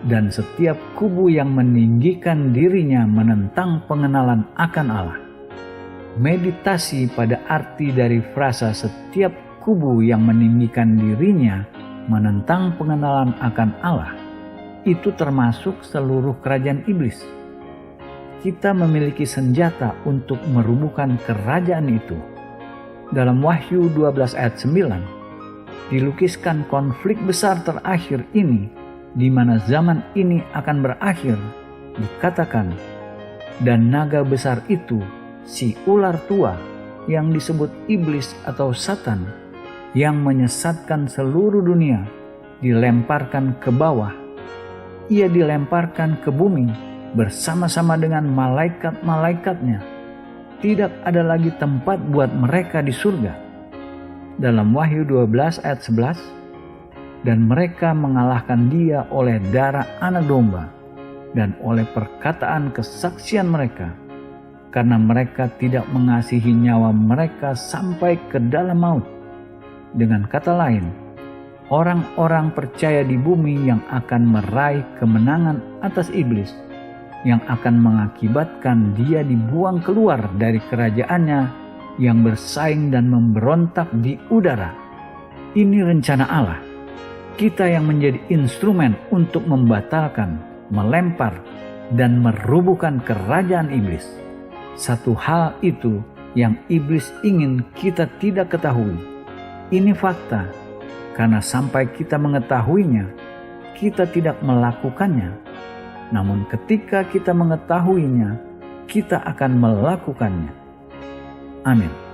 dan setiap kubu yang meninggikan dirinya menentang pengenalan akan Allah. Meditasi pada arti dari frasa setiap kubu yang meninggikan dirinya menentang pengenalan akan Allah, itu termasuk seluruh kerajaan iblis. Kita memiliki senjata untuk merubuhkan kerajaan itu. Dalam Wahyu 12 ayat 9, dilukiskan konflik besar terakhir ini, di mana zaman ini akan berakhir. Dikatakan, dan naga besar itu, si ular tua, yang disebut iblis atau Satan, yang menyesatkan seluruh dunia, dilemparkan ke bawah. Ia dilemparkan ke bumi bersama-sama dengan malaikat-malaikatnya. Tidak ada lagi tempat buat mereka di surga. Dalam Wahyu 12 ayat 11, dan mereka mengalahkan dia oleh darah anak domba dan oleh perkataan kesaksian mereka, karena mereka tidak mengasihi nyawa mereka sampai ke dalam maut. Dengan kata lain, orang-orang percaya di bumi yang akan meraih kemenangan atas iblis, yang akan mengakibatkan dia dibuang keluar dari kerajaannya yang bersaing dan memberontak di udara. Ini rencana Allah. Kita yang menjadi instrumen untuk membatalkan, melempar, dan merubuhkan kerajaan iblis. Satu hal itu yang iblis ingin kita tidak ketahui. Ini fakta, karena sampai kita mengetahuinya, kita tidak melakukannya. Namun ketika kita mengetahuinya, kita akan melakukannya. Amin.